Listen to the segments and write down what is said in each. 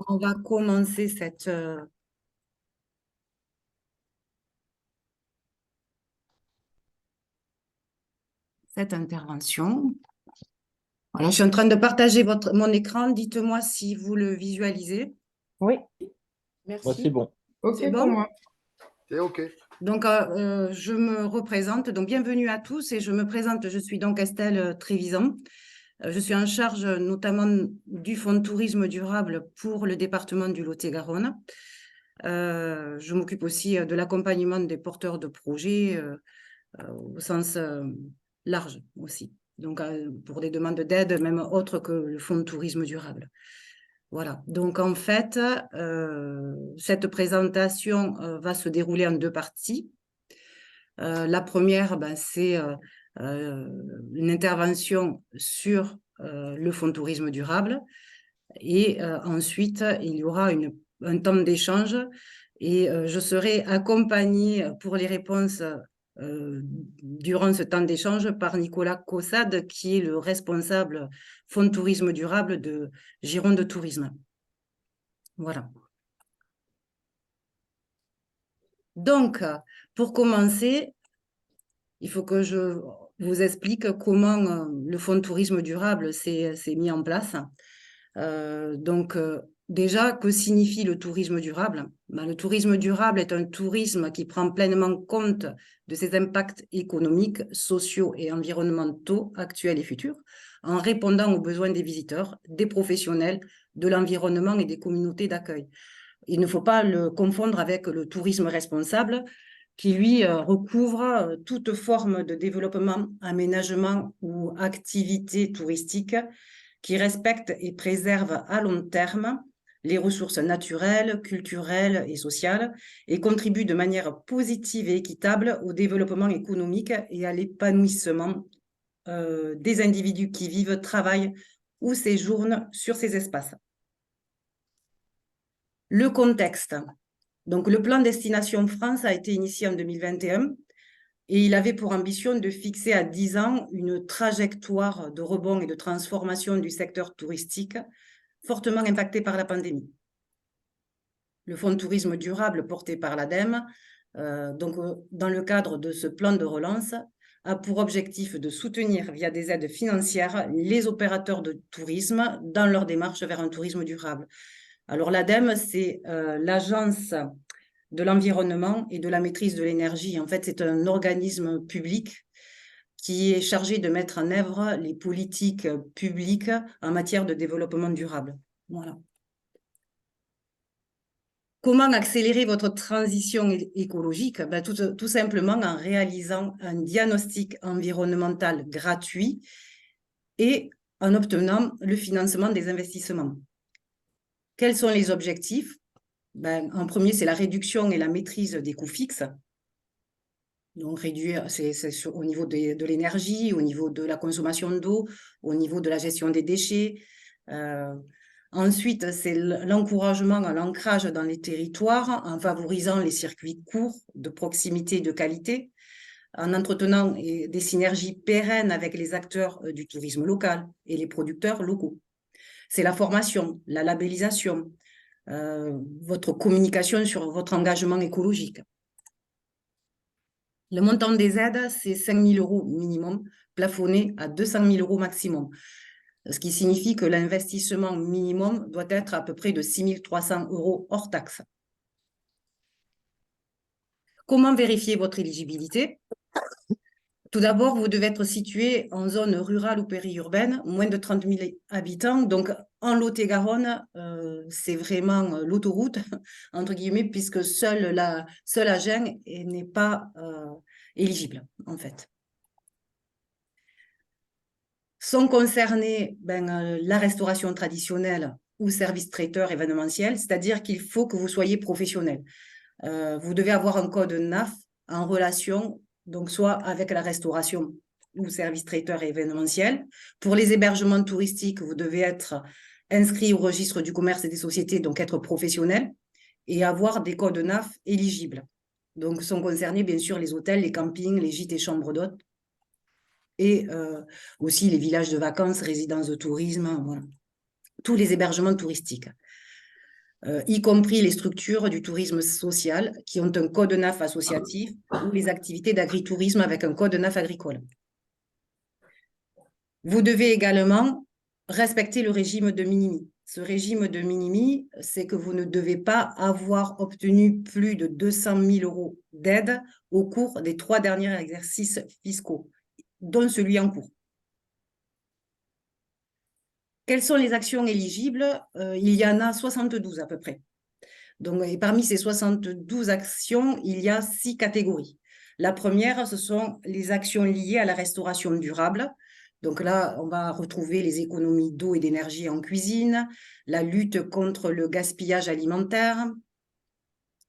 on va commencer cette intervention. Alors, je suis en train de partager mon écran. Dites-moi si vous le visualisez. Oui. Merci. Moi, c'est bon. OK C'est pour bon moi. C'est OK. Donc, je me représente. Donc, bienvenue à tous et je me présente. Je suis donc Estelle Trévisan. Je suis en charge notamment du Fonds de tourisme durable pour le département du Lot-et-Garonne. Je m'occupe aussi de l'accompagnement des porteurs de projets au sens large aussi. Donc, pour des demandes d'aide, même autres que le Fonds de tourisme durable. Voilà. Donc, en fait, cette présentation va se dérouler en deux parties. La première, c'est une intervention sur le Fonds de tourisme durable. Et ensuite, il y aura un temps d'échange et je serai accompagnée pour les réponses durant ce temps d'échange par Nicolas Caussade, qui est le responsable Fonds de tourisme durable de Gironde Tourisme. Voilà. Donc, pour commencer, il faut que je vous explique comment le Fonds de tourisme durable s'est mis en place. Déjà, que signifie le tourisme durable? Le tourisme durable est un tourisme qui prend pleinement compte de ses impacts économiques, sociaux et environnementaux actuels et futurs, en répondant aux besoins des visiteurs, des professionnels, de l'environnement et des communautés d'accueil. Il ne faut pas le confondre avec le tourisme responsable, qui lui recouvre toute forme de développement, aménagement ou activité touristique qui respecte et préserve à long terme les ressources naturelles, culturelles et sociales et contribue de manière positive et équitable au développement économique et à l'épanouissement des individus qui vivent, travaillent ou séjournent sur ces espaces. Le contexte. Donc, le plan Destination France a été initié en 2021 et il avait pour ambition de fixer à 10 ans une trajectoire de rebond et de transformation du secteur touristique fortement impacté par la pandémie. Le Fonds de tourisme durable porté par l'ADEME, dans le cadre de ce plan de relance, a pour objectif de soutenir via des aides financières les opérateurs de tourisme dans leur démarche vers un tourisme durable. Alors l'ADEME, c'est l'agence de l'environnement et de la maîtrise de l'énergie. En fait, c'est un organisme public qui est chargé de mettre en œuvre les politiques publiques en matière de développement durable. Voilà. Comment accélérer votre transition écologique? Tout simplement en réalisant un diagnostic environnemental gratuit et en obtenant le financement des investissements. Quels sont les objectifs? En premier, c'est la réduction et la maîtrise des coûts fixes. Donc, réduire, c'est au niveau de l'énergie, au niveau de la consommation d'eau, au niveau de la gestion des déchets. Ensuite, c'est l'encouragement à l'ancrage dans les territoires en favorisant les circuits courts, de proximité et de qualité, en entretenant des synergies pérennes avec les acteurs du tourisme local et les producteurs locaux. C'est la formation, la labellisation, votre communication sur votre engagement écologique. Le montant des aides, c'est 5 000 € minimum, plafonné à 200 000 € maximum. Ce qui signifie que l'investissement minimum doit être à peu près de 6 300 € hors taxe. Comment vérifier votre éligibilité? Tout d'abord, vous devez être situé en zone rurale ou périurbaine, moins de 30 000 habitants. Donc, en Lot-et-Garonne, c'est vraiment l'autoroute, entre guillemets, puisque seul Agen n'est pas éligible, en fait. Sont concernés la restauration traditionnelle ou service traiteur événementiel, c'est-à-dire qu'il faut que vous soyez professionnel. Vous devez avoir un code NAF en relation, donc soit avec la restauration ou service traiteur événementiel. Pour les hébergements touristiques, vous devez être inscrit au registre du commerce et des sociétés, donc être professionnel, et avoir des codes NAF éligibles. Donc, sont concernés, bien sûr, les hôtels, les campings, les gîtes et chambres d'hôtes, et aussi les villages de vacances, résidences de tourisme, voilà. tous les hébergements touristiques, y compris les structures du tourisme social qui ont un code NAF associatif ou les activités d'agritourisme avec un code NAF agricole. Vous devez également respecter le régime de minimi. Ce régime de minimi, c'est que vous ne devez pas avoir obtenu plus de 200 000 euros d'aide au cours des 3 derniers exercices fiscaux, dont celui en cours. Quelles sont les actions éligibles? Il y en a 72 à peu près. Donc, et parmi ces 72 actions, il y a 6 catégories. La première, ce sont les actions liées à la restauration durable. Donc là, on va retrouver les économies d'eau et d'énergie en cuisine, la lutte contre le gaspillage alimentaire,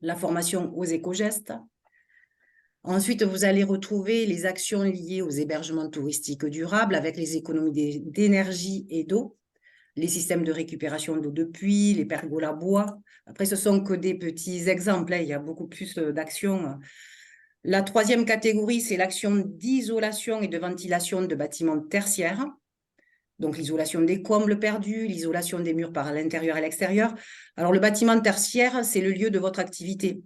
la formation aux éco-gestes. Ensuite, vous allez retrouver les actions liées aux hébergements touristiques durables avec les économies d'énergie et d'eau, les systèmes de récupération d'eau de pluie, les pergolas bois. Après, ce ne sont que des petits exemples, hein. Il y a beaucoup plus d'actions. La troisième catégorie, c'est l'action d'isolation et de ventilation de bâtiments tertiaires. Donc, l'isolation des combles perdus, l'isolation des murs par l'intérieur et l'extérieur. Alors, le bâtiment tertiaire, c'est le lieu de votre activité.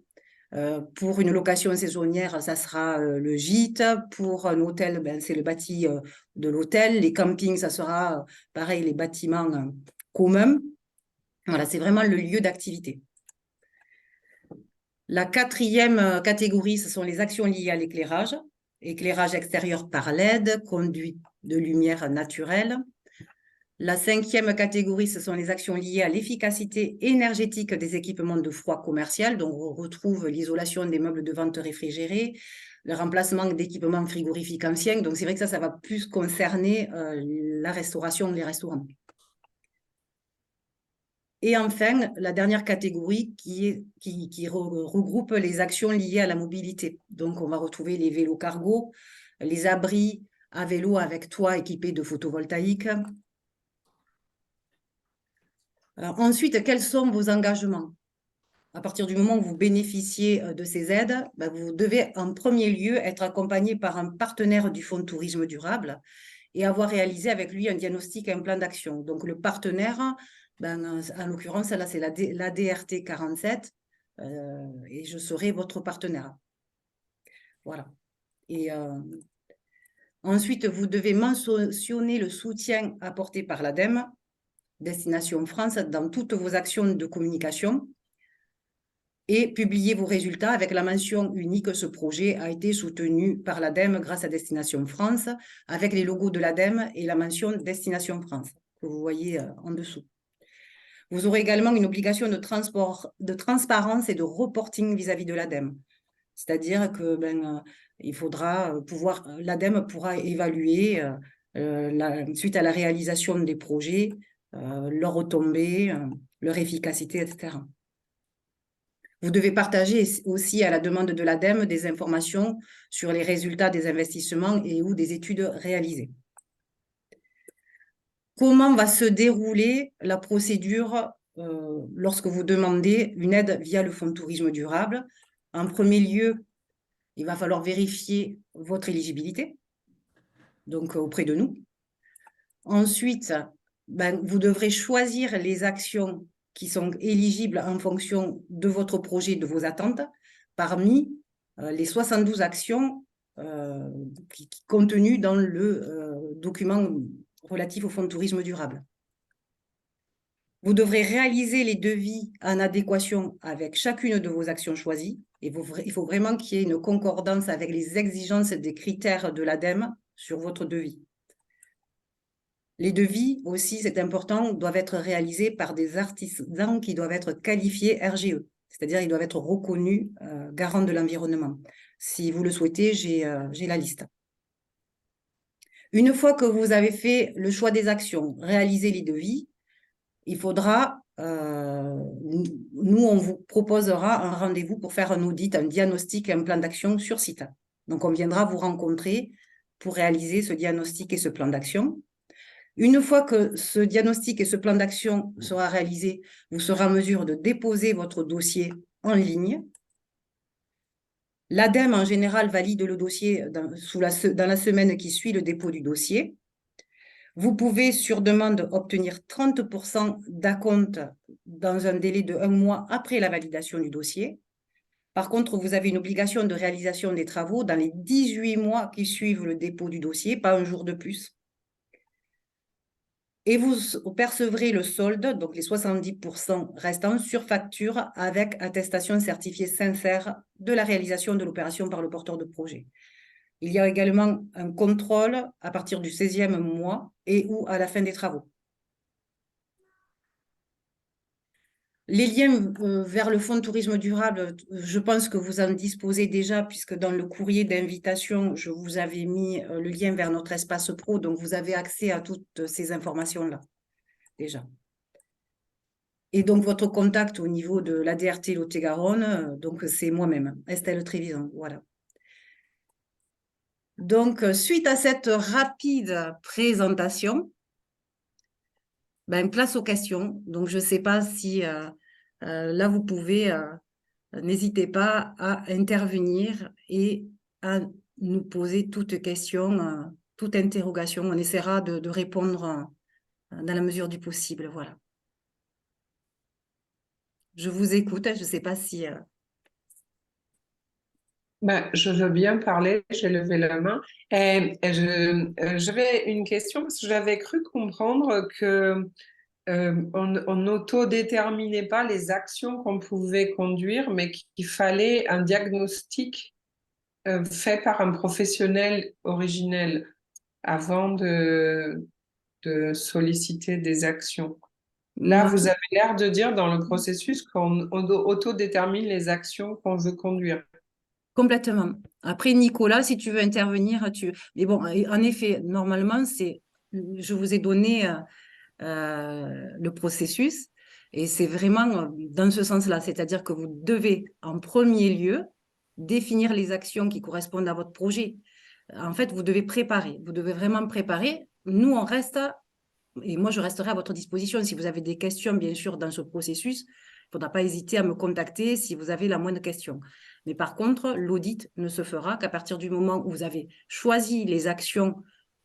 Pour une location saisonnière, ça sera le gîte. Pour un hôtel, ben, c'est le bâti de l'hôtel. Les campings, ça sera pareil, les bâtiments communs. Voilà, c'est vraiment le lieu d'activité. La quatrième catégorie, ce sont les actions liées à l'éclairage. Éclairage extérieur par LED, conduite de lumière naturelle. La cinquième catégorie, ce sont les actions liées à l'efficacité énergétique des équipements de froid commercial. Donc, on retrouve l'isolation des meubles de vente réfrigérés, le remplacement d'équipements frigorifiques anciens. Donc, c'est vrai que ça va plus concerner la restauration, les restaurants. Et enfin, la dernière catégorie qui regroupe les actions liées à la mobilité. Donc, on va retrouver les vélos cargo, les abris à vélo avec toit équipé de photovoltaïque. Alors, ensuite, quels sont vos engagements? À partir du moment où vous bénéficiez de ces aides, ben, vous devez en premier lieu être accompagné par un partenaire du Fonds de tourisme durable et avoir réalisé avec lui un diagnostic et un plan d'action. Donc, le partenaire, ben, en l'occurrence, là, c'est la DRT 47 et je serai votre partenaire. Voilà. Et ensuite, vous devez mentionner le soutien apporté par l'ADEME, Destination France, dans toutes vos actions de communication et publier vos résultats avec la mention unique. Ce projet a été soutenu par l'ADEME grâce à Destination France, avec les logos de l'ADEME et la mention Destination France, que vous voyez en dessous. Vous aurez également une obligation de transparence et de reporting vis-à-vis de l'ADEME. C'est-à-dire que il faudra pouvoir, l'ADEME pourra évaluer suite à la réalisation des projets, leur retombée, leur efficacité, etc. Vous devez partager aussi à la demande de l'ADEME des informations sur les résultats des investissements et ou des études réalisées. Comment va se dérouler la procédure lorsque vous demandez une aide via le Fonds de tourisme durable? En premier lieu, il va falloir vérifier votre éligibilité, donc auprès de nous. Ensuite, vous devrez choisir les actions qui sont éligibles en fonction de votre projet, de vos attentes, parmi les 72 actions contenues dans le document relatif au Fonds de tourisme durable. Vous devrez réaliser les devis en adéquation avec chacune de vos actions choisies. Et il faut vraiment qu'il y ait une concordance avec les exigences des critères de l'ADEME sur votre devis. Les devis aussi, c'est important, doivent être réalisés par des artisans qui doivent être qualifiés RGE, c'est-à-dire ils doivent être reconnus garants de l'environnement. Si vous le souhaitez, j'ai la liste. Une fois que vous avez fait le choix des actions, réalisé les devis, il faudra, nous, on vous proposera un rendez-vous pour faire un audit, un diagnostic et un plan d'action sur site. Donc, on viendra vous rencontrer pour réaliser ce diagnostic et ce plan d'action. Une fois que ce diagnostic et ce plan d'action sera réalisé, vous serez en mesure de déposer votre dossier en ligne. L'ADEME, en général, valide le dossier dans la semaine qui suit le dépôt du dossier. Vous pouvez, sur demande, obtenir 30% d'acompte dans un délai de 1 mois après la validation du dossier. Par contre, vous avez une obligation de réalisation des travaux dans les 18 mois qui suivent le dépôt du dossier, pas un jour de plus. Et vous percevrez le solde, donc les 70% restants, sur facture avec attestation certifiée sincère de la réalisation de l'opération par le porteur de projet. Il y a également un contrôle à partir du 16e mois et ou à la fin des travaux. Les liens vers le fonds de tourisme durable, je pense que vous en disposez déjà, puisque dans le courrier d'invitation, je vous avais mis le lien vers notre espace pro, donc vous avez accès à toutes ces informations-là, déjà. Et donc, votre contact au niveau de la DRT Lot-et-Garonne, donc c'est moi-même, Estelle Trévisan, voilà. Donc, suite à cette rapide présentation, ben, place aux questions. Donc, je ne sais pas si là, vous pouvez, n'hésitez pas à intervenir et à nous poser toute question, toute interrogation. On essaiera de répondre dans la mesure du possible. Voilà. Je vous écoute. Je ne sais pas si... Ben, je veux bien parler, j'ai levé la main. J'avais une question parce que j'avais cru comprendre que on n'autodéterminait pas les actions qu'on pouvait conduire, mais qu'il fallait un diagnostic fait par un professionnel originel avant de solliciter des actions. Là, Non, vous avez l'air de dire dans le processus qu'on autodétermine les actions qu'on veut conduire. complètement. Après, Nicolas, si tu veux intervenir, tu... Mais bon, en effet, normalement, c'est... Je vous ai donné le processus et c'est vraiment dans ce sens-là. C'est-à-dire que vous devez, en premier lieu, définir les actions qui correspondent à votre projet. En fait, vous devez préparer. Vous devez vraiment préparer. Nous, on reste... Et moi, je resterai à votre disposition. Si vous avez des questions, bien sûr, dans ce processus, il ne faudra pas hésiter à me contacter si vous avez la moindre question. Mais par contre, l'audit ne se fera qu'à partir du moment où vous avez choisi les actions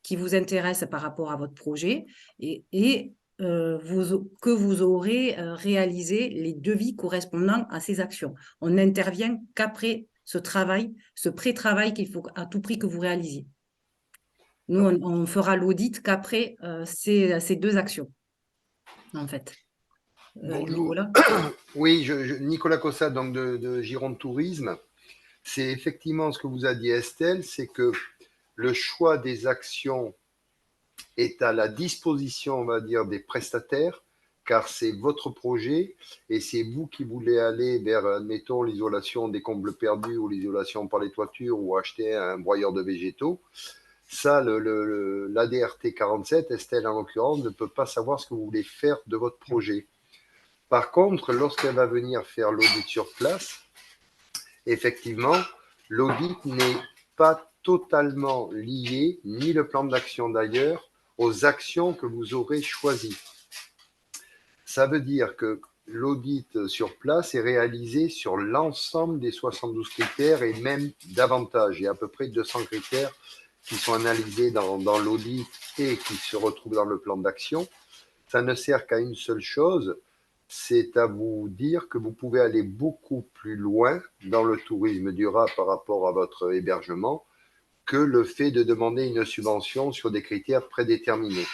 qui vous intéressent par rapport à votre projet et que vous aurez réalisé les devis correspondant à ces actions. On n'intervient qu'après ce travail, ce pré-travail qu'il faut à tout prix que vous réalisiez. Nous, on fera l'audit qu'après ces deux actions, en fait. Bonjour. Nicolas? Oui, Nicolas Cossat, donc de Gironde Tourisme. C'est effectivement ce que vous a dit Estelle, c'est que le choix des actions est à la disposition, on va dire, des prestataires, car c'est votre projet et c'est vous qui voulez aller vers, admettons, l'isolation des combles perdus ou l'isolation par les toitures ou acheter un broyeur de végétaux. Ça, l'ADRT 47, Estelle en l'occurrence, ne peut pas savoir ce que vous voulez faire de votre projet. Par contre, lorsqu'elle va venir faire l'audit sur place, effectivement, l'audit n'est pas totalement lié, ni le plan d'action d'ailleurs, aux actions que vous aurez choisies. Ça veut dire que l'audit sur place est réalisé sur l'ensemble des 72 critères et même davantage. Il y a à peu près 200 critères qui sont analysés dans l'audit et qui se retrouvent dans le plan d'action. Ça ne sert qu'à une seule chose, c'est à vous dire que vous pouvez aller beaucoup plus loin dans le tourisme durable par rapport à votre hébergement que le fait de demander une subvention sur des critères prédéterminés.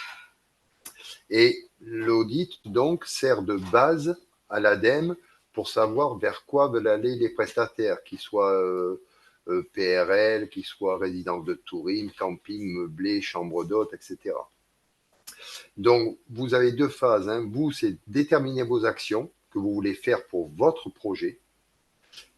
Et l'audit, donc, sert de base à l'ADEME pour savoir vers quoi veulent aller les prestataires, qu'ils soient PRL, qu'ils soient résidence de tourisme, camping, meublé, chambre d'hôte, etc. Donc, vous avez deux phases. Hein. Vous, c'est déterminer vos actions que vous voulez faire pour votre projet.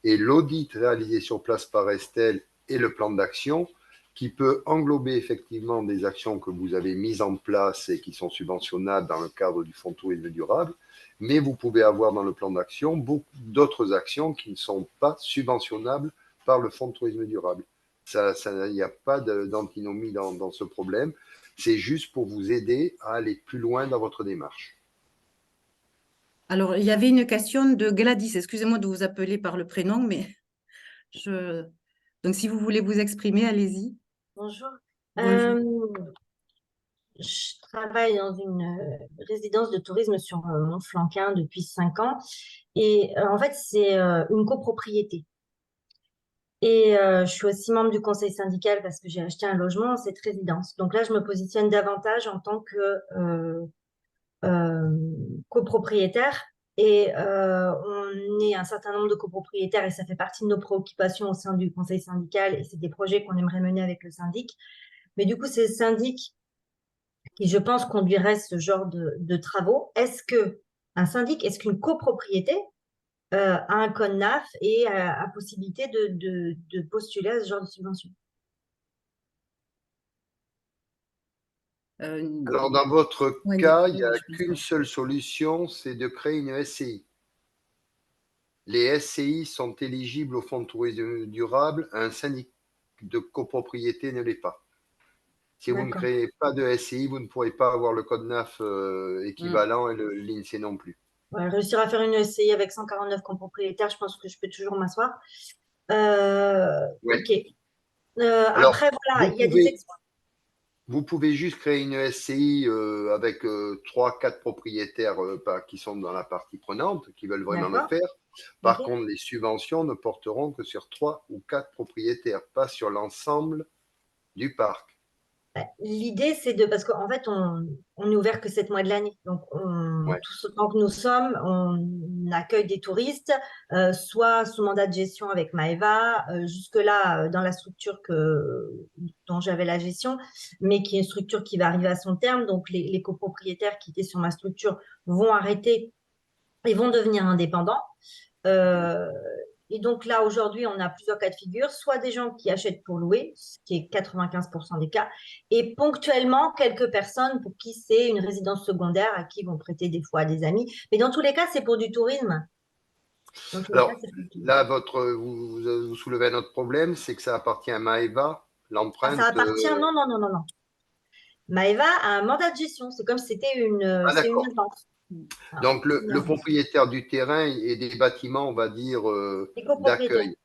Et l'audit réalisé sur place par Estelle et le plan d'action qui peut englober effectivement des actions que vous avez mises en place et qui sont subventionnables dans le cadre du Fonds de tourisme durable. Mais vous pouvez avoir dans le plan d'action beaucoup d'autres actions qui ne sont pas subventionnables par le Fonds de tourisme durable. Il n'y a pas d'antinomie dans ce problème. C'est juste pour vous aider à aller plus loin dans votre démarche. Alors, il y avait une question de Gladys. Excusez-moi de vous appeler par le prénom, mais je... Donc, si vous voulez vous exprimer, allez-y. Bonjour. Bonjour. je travaille dans une résidence de tourisme sur Mont-Flanquin depuis 5 ans. Et en fait, c'est une copropriété. Et je suis aussi membre du conseil syndical parce que j'ai acheté un logement dans cette résidence. Donc là, je me positionne davantage en tant que euh, copropriétaire. Et on est un certain nombre de copropriétaires et ça fait partie de nos préoccupations au sein du conseil syndical et c'est des projets qu'on aimerait mener avec le syndic. Mais du coup, c'est le syndic qui, je pense, conduirait ce genre de travaux. Est-ce qu'une copropriété a un code NAF et a possibilité de postuler à ce genre de subvention? Alors, dans votre Oui, cas, il n'y non, a je pense qu'une pas. seule solution, c'est de créer une SCI. Les SCI sont éligibles au fonds de tourisme durable, un syndic de copropriété ne l'est pas. Si vous ne D'accord. créez pas de SCI, vous ne pourrez pas avoir le code NAF équivalent et l'INSEE non plus. Ouais, réussir à faire une SCI avec 149 copropriétaires, je pense que je peux toujours m'asseoir. Ouais. Ok. Alors, Après, voilà, vous il y a des pouvez, vous pouvez juste créer une SCI avec 3-4 propriétaires qui sont dans la partie prenante, qui veulent vraiment le D'accord. faire. Par Ok. contre, les subventions ne porteront que sur 3 ou 4 propriétaires, pas sur l'ensemble du parc. L'idée, c'est parce qu'en fait, on est ouvert que 7 mois de l'année. Donc, Ouais. tous autant que nous sommes, on accueille des touristes, soit sous mandat de gestion avec Maeva, jusque-là, dans la structure dont j'avais la gestion, mais qui est une structure qui va arriver à son terme. Donc, les copropriétaires qui étaient sur ma structure vont arrêter et vont devenir indépendants. Euh, et donc là, aujourd'hui, on a plusieurs cas de figure, soit des gens qui achètent pour louer, ce qui est 95% des cas, et ponctuellement, quelques personnes pour qui c'est une résidence secondaire à qui vont prêter des fois à des amis. Mais dans tous les cas, c'est pour du tourisme. Dans tous les cas, Alors, c'est pour du tourisme. là, vous soulevez un autre problème, c'est que ça appartient à Maeva, Ah, ça l'empreinte. appartient, non, non, non, non, non. Maeva a un mandat de gestion, c'est comme si c'était Ah, c'est une d'accord. agence. Ah, Donc, le propriétaire du terrain et des bâtiments, on va dire, les copropriétaires. d'accueil,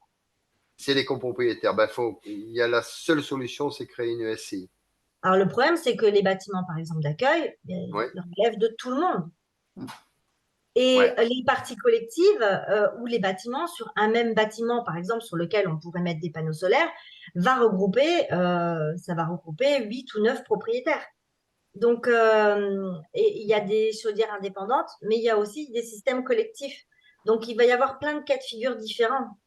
c'est les copropriétaires. Ben, il y a la seule solution, c'est créer une SCI. Alors, le problème, c'est que les bâtiments, par exemple, d'accueil, Ouais, ils relèvent de tout le monde. Et ouais. les parties collectives ou les bâtiments sur un même bâtiment, par exemple, sur lequel on pourrait mettre des panneaux solaires, ça va regrouper 8 ou 9 propriétaires. Donc, et il y a des chaudières indépendantes, mais il y a aussi des systèmes collectifs. Donc, il va y avoir plein de cas de figure différents.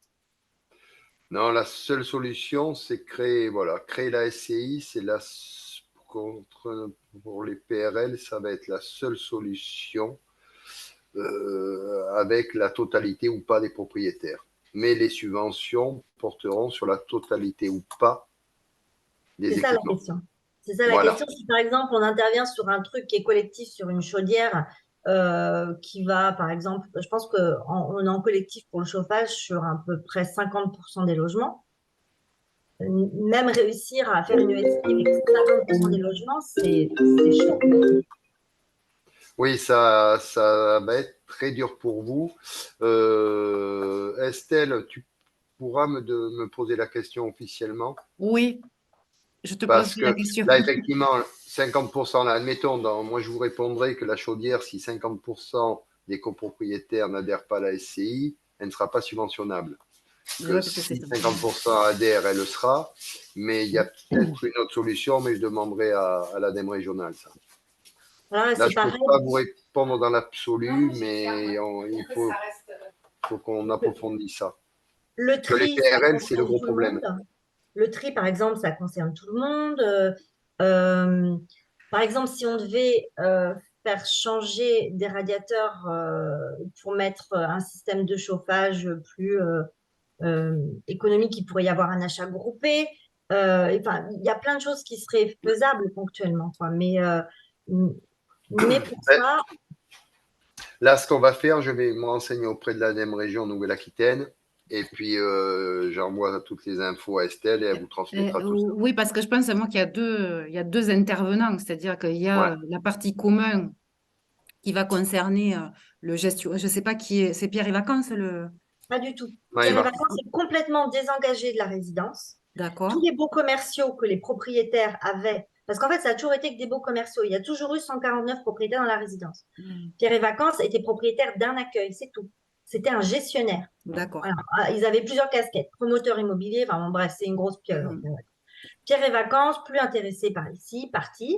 Non, la seule solution, c'est créer la SCI, pour les PRL, ça va être la seule solution avec la totalité ou pas des propriétaires. Mais les subventions porteront sur la totalité ou pas des C'est ça la équipements. question. C'est ça la Voilà. question. Si par exemple on intervient sur un truc qui est collectif, sur une chaudière qui va, par exemple, je pense qu'on est en collectif pour le chauffage sur à peu près 50% des logements. Même réussir à faire une USI avec 50% des logements, c'est chaud. Oui, ça va être très dur pour vous. Estelle, tu pourras me poser la question officiellement? Oui, je te Parce poserai la que question. là, effectivement, 50%, là, admettons, moi je vous répondrai que la chaudière, si 50% des copropriétaires n'adhèrent pas à la SCI, elle ne sera pas subventionnable. Ouais, Que parce que c'est si ça. 50% adhèrent, elle le sera. Mais il y a peut-être une autre solution, mais je demanderai à l'ADEME régionale ça. Voilà, Là, c'est je ne peux pareil. pas vous répondre dans l'absolu, mais il faut qu'on approfondisse ça. Le Que les tri, ça PRL, c'est le concerne gros tout le problème. monde. Le tri, par exemple, ça concerne tout le monde. Euh, Par exemple, si on devait faire changer des radiateurs pour mettre un système de chauffage plus économique, il pourrait y avoir un achat groupé. Enfin, il y a plein de choses qui seraient faisables ponctuellement, quoi. Mais pour ça, Là, ce qu'on va faire, je vais me renseigner auprès de l'ADEME région Nouvelle-Aquitaine. Et puis, j'envoie toutes les infos à Estelle et elle vous transmettra tout ça. Oui, parce que je pense moi qu'il y a deux intervenants, c'est-à-dire qu'il y Ouais. a la partie commune qui va concerner le gestion. Je ne sais pas qui est. C'est Pierre et Vacances, le. pas du tout. Pierre et Maëva. Vacances est complètement désengagé de la résidence. Tous D'accord. les baux commerciaux que les propriétaires avaient Parce qu'en fait, ça a toujours été que des baux commerciaux. Il y a toujours eu 149 propriétaires dans la résidence. Mm. Pierre et Vacances était propriétaire d'un accueil, c'est tout. C'était un gestionnaire. D'accord. Voilà. Ah, ils avaient plusieurs casquettes. Promoteur immobilier, enfin bon, bref, c'est une grosse pieuvre. Mm. Pierre et Vacances, plus intéressé par ici, parti.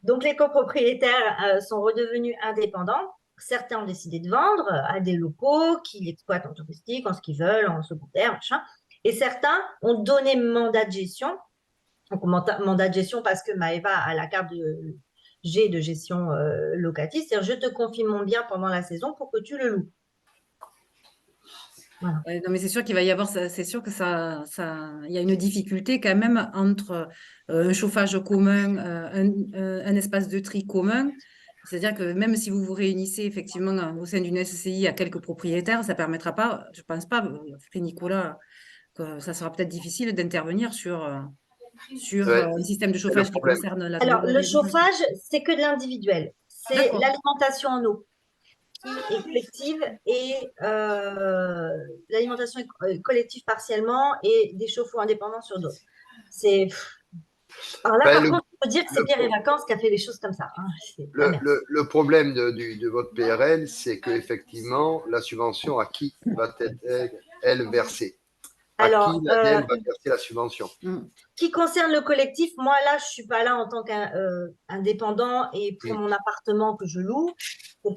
Donc les copropriétaires sont redevenus indépendants. Certains ont décidé de vendre à des locaux qui l'exploitent en touristique, en ce qu'ils veulent, en secondaire, machin. Et certains ont donné mandat de gestion. Donc mandat de gestion parce que Maëva a la carte de G de gestion locative, c'est-à-dire je te confie mon bien pendant la saison pour que tu le loues. Voilà. Non, mais c'est sûr qu'il va y avoir, c'est sûr que il y a une difficulté quand même entre un chauffage commun, un espace de tri commun. C'est-à-dire que même si vous vous réunissez effectivement au sein d'une SCI à quelques propriétaires, ça ne permettra pas, je pense pas, après Nicolas, que ça sera peut-être difficile d'intervenir sur Ouais, un système de c'est le chauffage qui problème. concerne la Alors, le résidence. chauffage, c'est que de l'individuel. C'est D'accord. l'alimentation en eau qui est collective et l'alimentation est collective partiellement et des chauffe-eau indépendants sur d'autres. C'est... Alors là, Ben, par le, contre, je peux dire que c'est le Pierre et pro- Vacances qui a fait les choses comme ça. Hein. C'est la le- merde. le problème de votre PRL, c'est qu'effectivement, la subvention, à qui va être, elle, versée? À qui Alors, l'ADEME va verser la subvention? Mm. qui concerne le collectif, moi là, je suis pas là en tant qu'indépendant et pour Mm. mon appartement que je loue,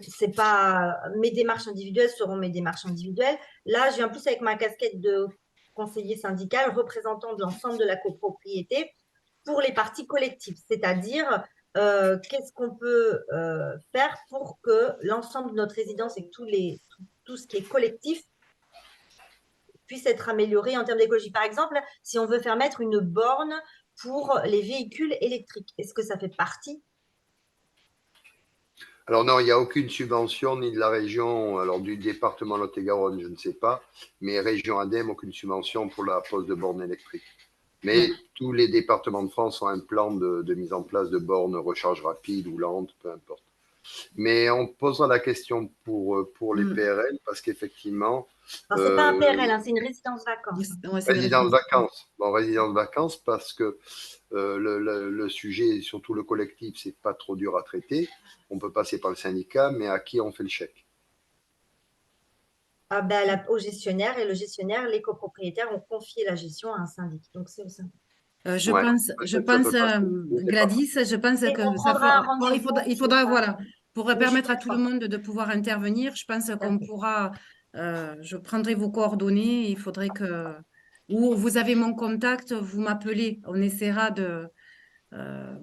c'est pas mes démarches individuelles seront mes démarches individuelles. Là, je viens plus avec ma casquette de conseiller syndical, représentant de l'ensemble de la copropriété pour les parties collectives, c'est-à-dire qu'est-ce qu'on peut faire pour que l'ensemble de notre résidence et tout ce qui est collectif puisse être amélioré en termes d'écologie. Par exemple, si on veut faire mettre une borne pour les véhicules électriques, est-ce que ça fait partie? Alors non, il n'y a aucune subvention ni de la région, alors du département Lot-et-Garonne, je ne sais pas, mais région ADEME, aucune subvention pour la pose de bornes électriques. Mais tous les départements de France ont un plan de mise en place de bornes recharge rapide ou lente, peu importe. Mais on posera la question pour les Mm. PRL parce qu'effectivement, Alors, c'est pas un PRL, hein, c'est une résidence vacances. Hein. Ouais, c'est une résidence résidence. vacances. Bon, résidence vacances parce que le sujet, surtout le collectif, c'est pas trop dur à traiter. On peut passer par le syndicat, mais à qui on fait le chèque? Ah ben, au gestionnaire et le gestionnaire, les copropriétaires ont confié la gestion à un syndic. Donc, c'est au syndic. Je Ouais. pense, Peut-être ça peut passer, je sais pas. Gladys, je pense Et on que ça prendra un fera. Bon, rendez-vous. il faudra, voilà, pour Mais je suis permettre à tout le d'accord. monde de pouvoir intervenir, je pense Tout à qu'on fait. pourra. Je prendrai vos coordonnées. Il faudrait que. Ou vous avez mon contact, vous m'appelez. On essaiera euh,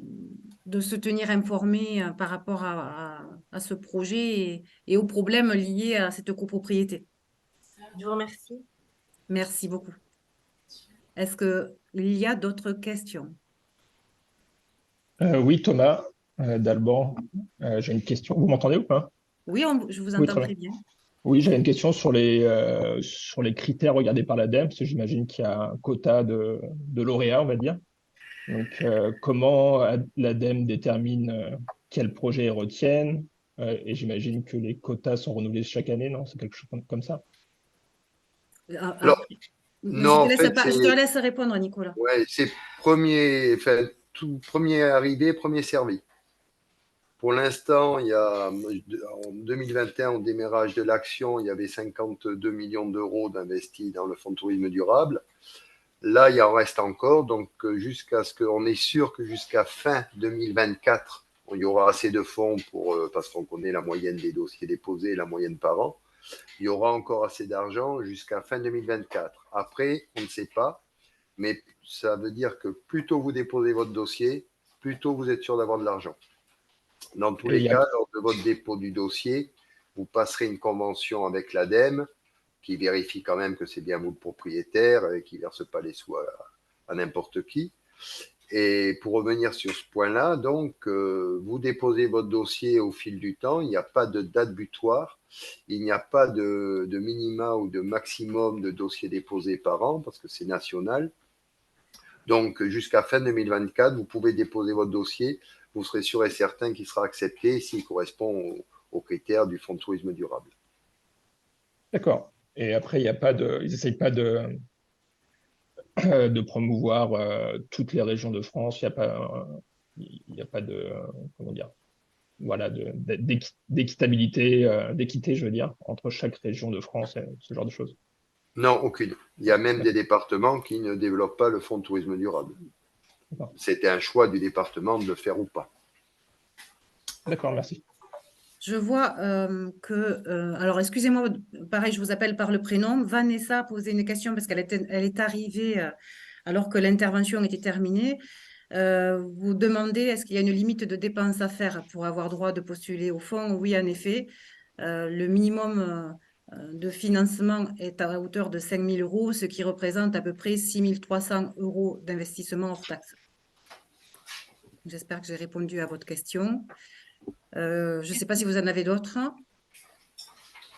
de se tenir informé par rapport à ce projet et aux problèmes liés à cette copropriété. Je vous remercie. Merci beaucoup. Est-ce qu'il y a d'autres questions? Oui, Thomas d'Alban, j'ai une question. Vous m'entendez ou pas? Oui, je vous Oui, entends très très bien. bien. Oui, j'avais une question sur les critères regardés par l'ADEME, parce que j'imagine qu'il y a un quota de lauréats, on va dire. Donc, comment l'ADEME détermine quels projets ils retiennent? Et j'imagine que les quotas sont renouvelés chaque année, non? C'est quelque chose comme ça? Alors, non, en fait, Je te laisse répondre, Nicolas. ouais, c'est tout premier arrivé, premier servi. Pour l'instant, en 2021, au démarrage de l'action, il y avait 52 millions d'euros d'investis dans le fonds de tourisme durable. Là, il en reste encore. Donc, jusqu'à ce qu'on est sûr que jusqu'à fin 2024, il y aura assez de fonds parce qu'on connaît la moyenne des dossiers déposés, la moyenne par an. Il y aura encore assez d'argent jusqu'à fin 2024. Après, on ne sait pas. Mais ça veut dire que plus tôt vous déposez votre dossier, plus tôt vous êtes sûr d'avoir de l'argent. Dans tous les cas, lors de votre dépôt du dossier, vous passerez une convention avec l'ADEME qui vérifie quand même que c'est bien vous le propriétaire et qui ne verse pas les sous à n'importe qui. Et pour revenir sur ce point-là, donc, vous déposez votre dossier au fil du temps, il n'y a pas de date butoir, il n'y a pas de minima ou de maximum de dossiers déposés par an parce que c'est national. Donc, jusqu'à fin 2024, vous pouvez déposer votre dossier. Vous serez sûr et certain qu'il sera accepté s'il correspond aux critères du Fonds de tourisme durable. D'accord. Et après, il y a pas ils n'essayent pas de promouvoir toutes les régions de France. Il y a pas, il n'y a pas de, comment dire, voilà, d'équitabilité, d'équité, je veux dire, entre chaque région de France et ce genre de choses. Non, aucune. Il y a même des départements qui ne développent pas le fonds de tourisme durable. D'accord. C'était un choix du département de le faire ou pas. D'accord, merci. Je vois alors excusez-moi, pareil, je vous appelle par le prénom. Vanessa a posé une question parce elle est arrivée alors que l'intervention était terminée. Vous demandez est-ce qu'il y a une limite de dépenses à faire pour avoir droit de postuler au fonds? Oui, en effet. Le minimum de financement est à hauteur de 5 000 euros, ce qui représente à peu près 6 300 euros d'investissement hors taxe. J'espère que j'ai répondu à votre question. Je ne sais pas si vous en avez d'autres.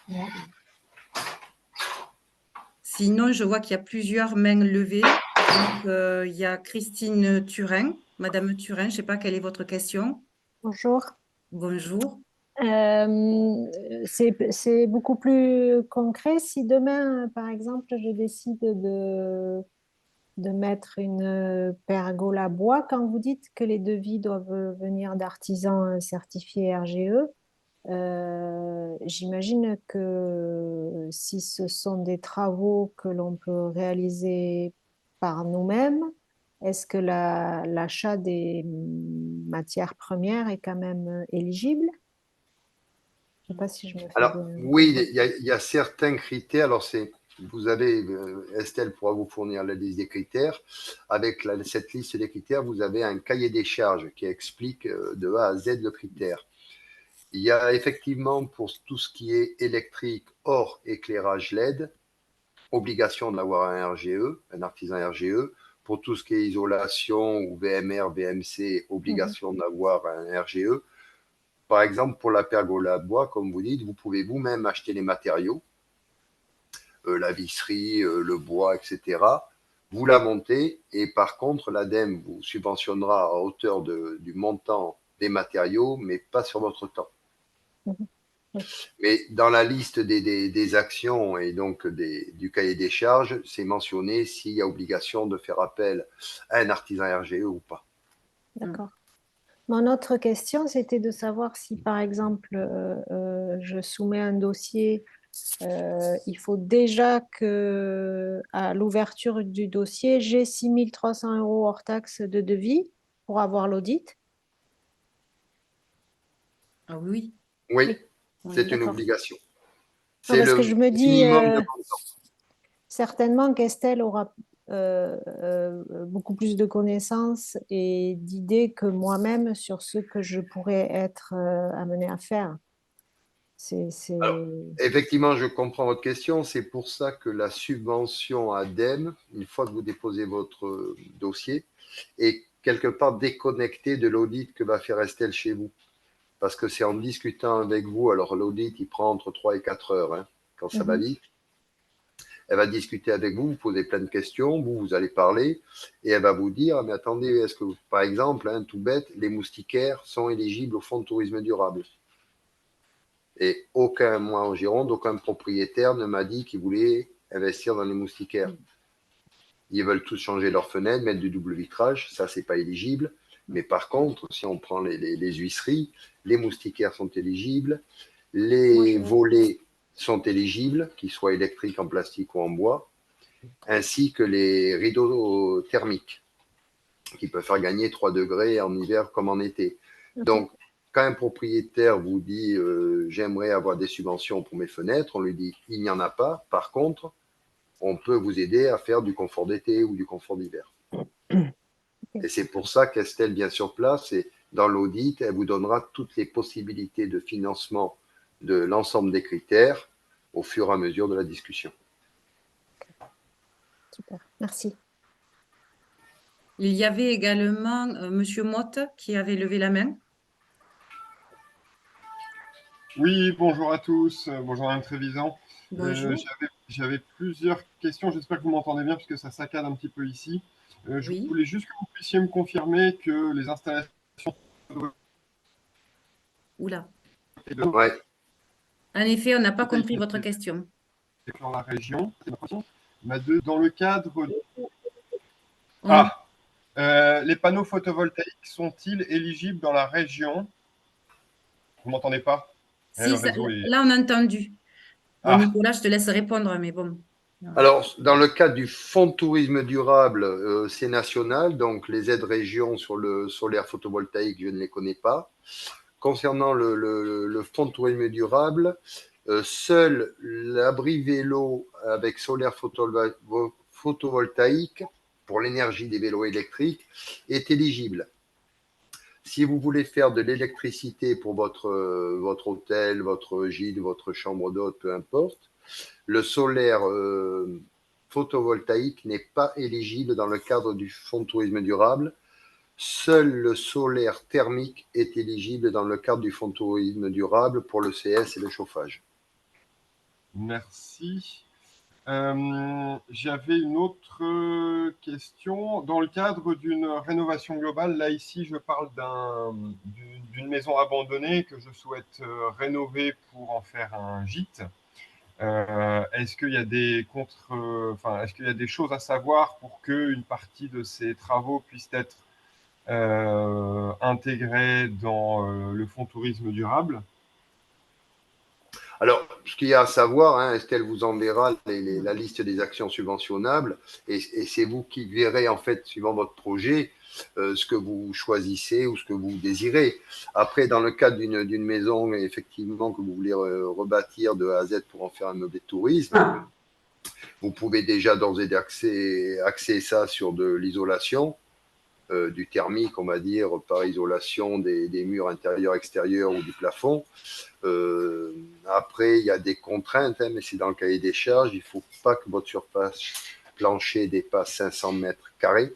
Non. Sinon, je vois qu'il y a plusieurs mains levées. Donc, il y a Christine Turin. Madame Turin, je ne sais pas quelle est votre question. Bonjour. Bonjour. C'est beaucoup plus concret. Si demain, par exemple, je décide de mettre une pergola bois, quand vous dites que les devis doivent venir d'artisans certifiés RGE, j'imagine que si ce sont des travaux que l'on peut réaliser par nous-mêmes, est-ce que l'achat des matières premières est quand même éligible? Je ne sais pas si je me fais Alors, de... oui, il y a certains critères. Alors, vous avez, Estelle pourra vous fournir la liste des critères. Avec cette liste des critères, vous avez un cahier des charges qui explique de A à Z le critère. Il y a effectivement pour tout ce qui est électrique hors éclairage LED, obligation d'avoir un RGE, un artisan RGE. Pour tout ce qui est isolation ou VMR, VMC, obligation d'avoir un RGE. Par exemple, pour la pergola bois, comme vous dites, vous pouvez vous-même acheter les matériaux, la visserie, le bois, etc. Vous la montez et par contre, l'ADEME vous subventionnera à hauteur du montant des matériaux, mais pas sur votre temps. Mais dans la liste des actions et donc du cahier des charges, c'est mentionné s'il y a obligation de faire appel à un artisan RGE ou pas. D'accord. Mon autre question, c'était de savoir si, par exemple, je soumets un dossier, il faut déjà que, à l'ouverture du dossier, j'ai 6 300 euros hors taxe de devis pour avoir l'audit. Ah oui, Oui, oui, c'est une d'accord. obligation. Non, C'est parce que le je me dis, minimum de montant. certainement qu'Estelle aura beaucoup plus de connaissances et d'idées que moi-même sur ce que je pourrais être amenée à faire. C'est... Alors, effectivement, je comprends votre question. C'est pour ça que la subvention ADEME, une fois que vous déposez votre dossier, est quelque part déconnectée de l'audit que va faire Estelle chez vous. Parce que c'est en discutant avec vous, alors l'audit, il prend entre 3 et 4 heures, hein, quand ça va vite. Elle va discuter avec vous, vous posez plein de questions, vous allez parler, et elle va vous dire, mais attendez, est-ce que, par exemple, hein, tout bête, les moustiquaires sont éligibles au fonds de tourisme durable? Et aucun, moi en Gironde, aucun propriétaire ne m'a dit qu'il voulait investir dans les moustiquaires. Ils veulent tous changer leurs fenêtres, mettre du double vitrage, ça c'est pas éligible. Mais par contre, si on prend les huisseries, les moustiquaires sont éligibles, les volets sont éligibles, qu'ils soient électriques, en plastique ou en bois, ainsi que les rideaux thermiques, qui peuvent faire gagner 3 degrés en hiver comme en été. Donc, quand un propriétaire vous dit j'aimerais avoir des subventions pour mes fenêtres, on lui dit il n'y en a pas. Par contre, on peut vous aider à faire du confort d'été ou du confort d'hiver. Et c'est pour ça qu'Estelle vient sur place et dans l'audit, elle vous donnera toutes les possibilités de financement de l'ensemble des critères au fur et à mesure de la discussion. Super, merci. il y avait également Monsieur Motte qui avait levé la main. Oui, bonjour à tous. Bonjour Madame Trévisan. Bonjour. J'avais plusieurs questions. J'espère que vous m'entendez bien puisque ça saccade un petit peu ici. Je Oui. voulais juste que vous puissiez me confirmer que les installations Oula. Ouais. En effet, on n'a pas compris votre question. dans la région, dans le cadre... On- Ah, Les panneaux photovoltaïques sont-ils éligibles dans la région? Vous m'entendez pas? Le Si, réseau est... là, on a entendu. Bon, Ah, Nicolas, je te laisse répondre, mais bon. Alors, dans le cadre du Fonds de tourisme durable, c'est national, donc les aides régions sur le solaire photovoltaïque, je ne les connais pas. Concernant le Fonds de tourisme durable, seul l'abri vélo avec solaire photovoltaïque pour l'énergie des vélos électriques est éligible. Si vous voulez faire de l'électricité pour votre hôtel, votre gîte, votre chambre d'hôte, peu importe, le solaire photovoltaïque n'est pas éligible dans le cadre du Fonds de tourisme durable. Seul le solaire thermique est éligible dans le cadre du Fonds de tourisme durable pour le CS et le chauffage. merci. J'avais une autre question. Dans le cadre d'une rénovation globale, là ici, je parle d'une maison abandonnée que je souhaite rénover pour en faire un gîte. Est-ce qu'il y a est-ce qu'il y a des choses à savoir pour qu'une partie de ces travaux puisse être intégrée dans le fonds tourisme durable? Alors, ce qu'il y a à savoir, hein, Estelle vous enverra la liste des actions subventionnables et c'est vous qui verrez, en fait, suivant votre projet, ce que vous choisissez ou ce que vous désirez. Après, dans le cadre d'une maison, effectivement, que vous voulez rebâtir de A à Z pour en faire un meublé de tourisme, vous pouvez déjà d'ores et déjà axer ça sur de l'isolation, du thermique, on va dire, par isolation des murs intérieurs, extérieurs ou du plafond. Après, il y a des contraintes, hein, mais c'est dans le cahier des charges. Il ne faut pas que votre surface plancher dépasse 500 mètres carrés.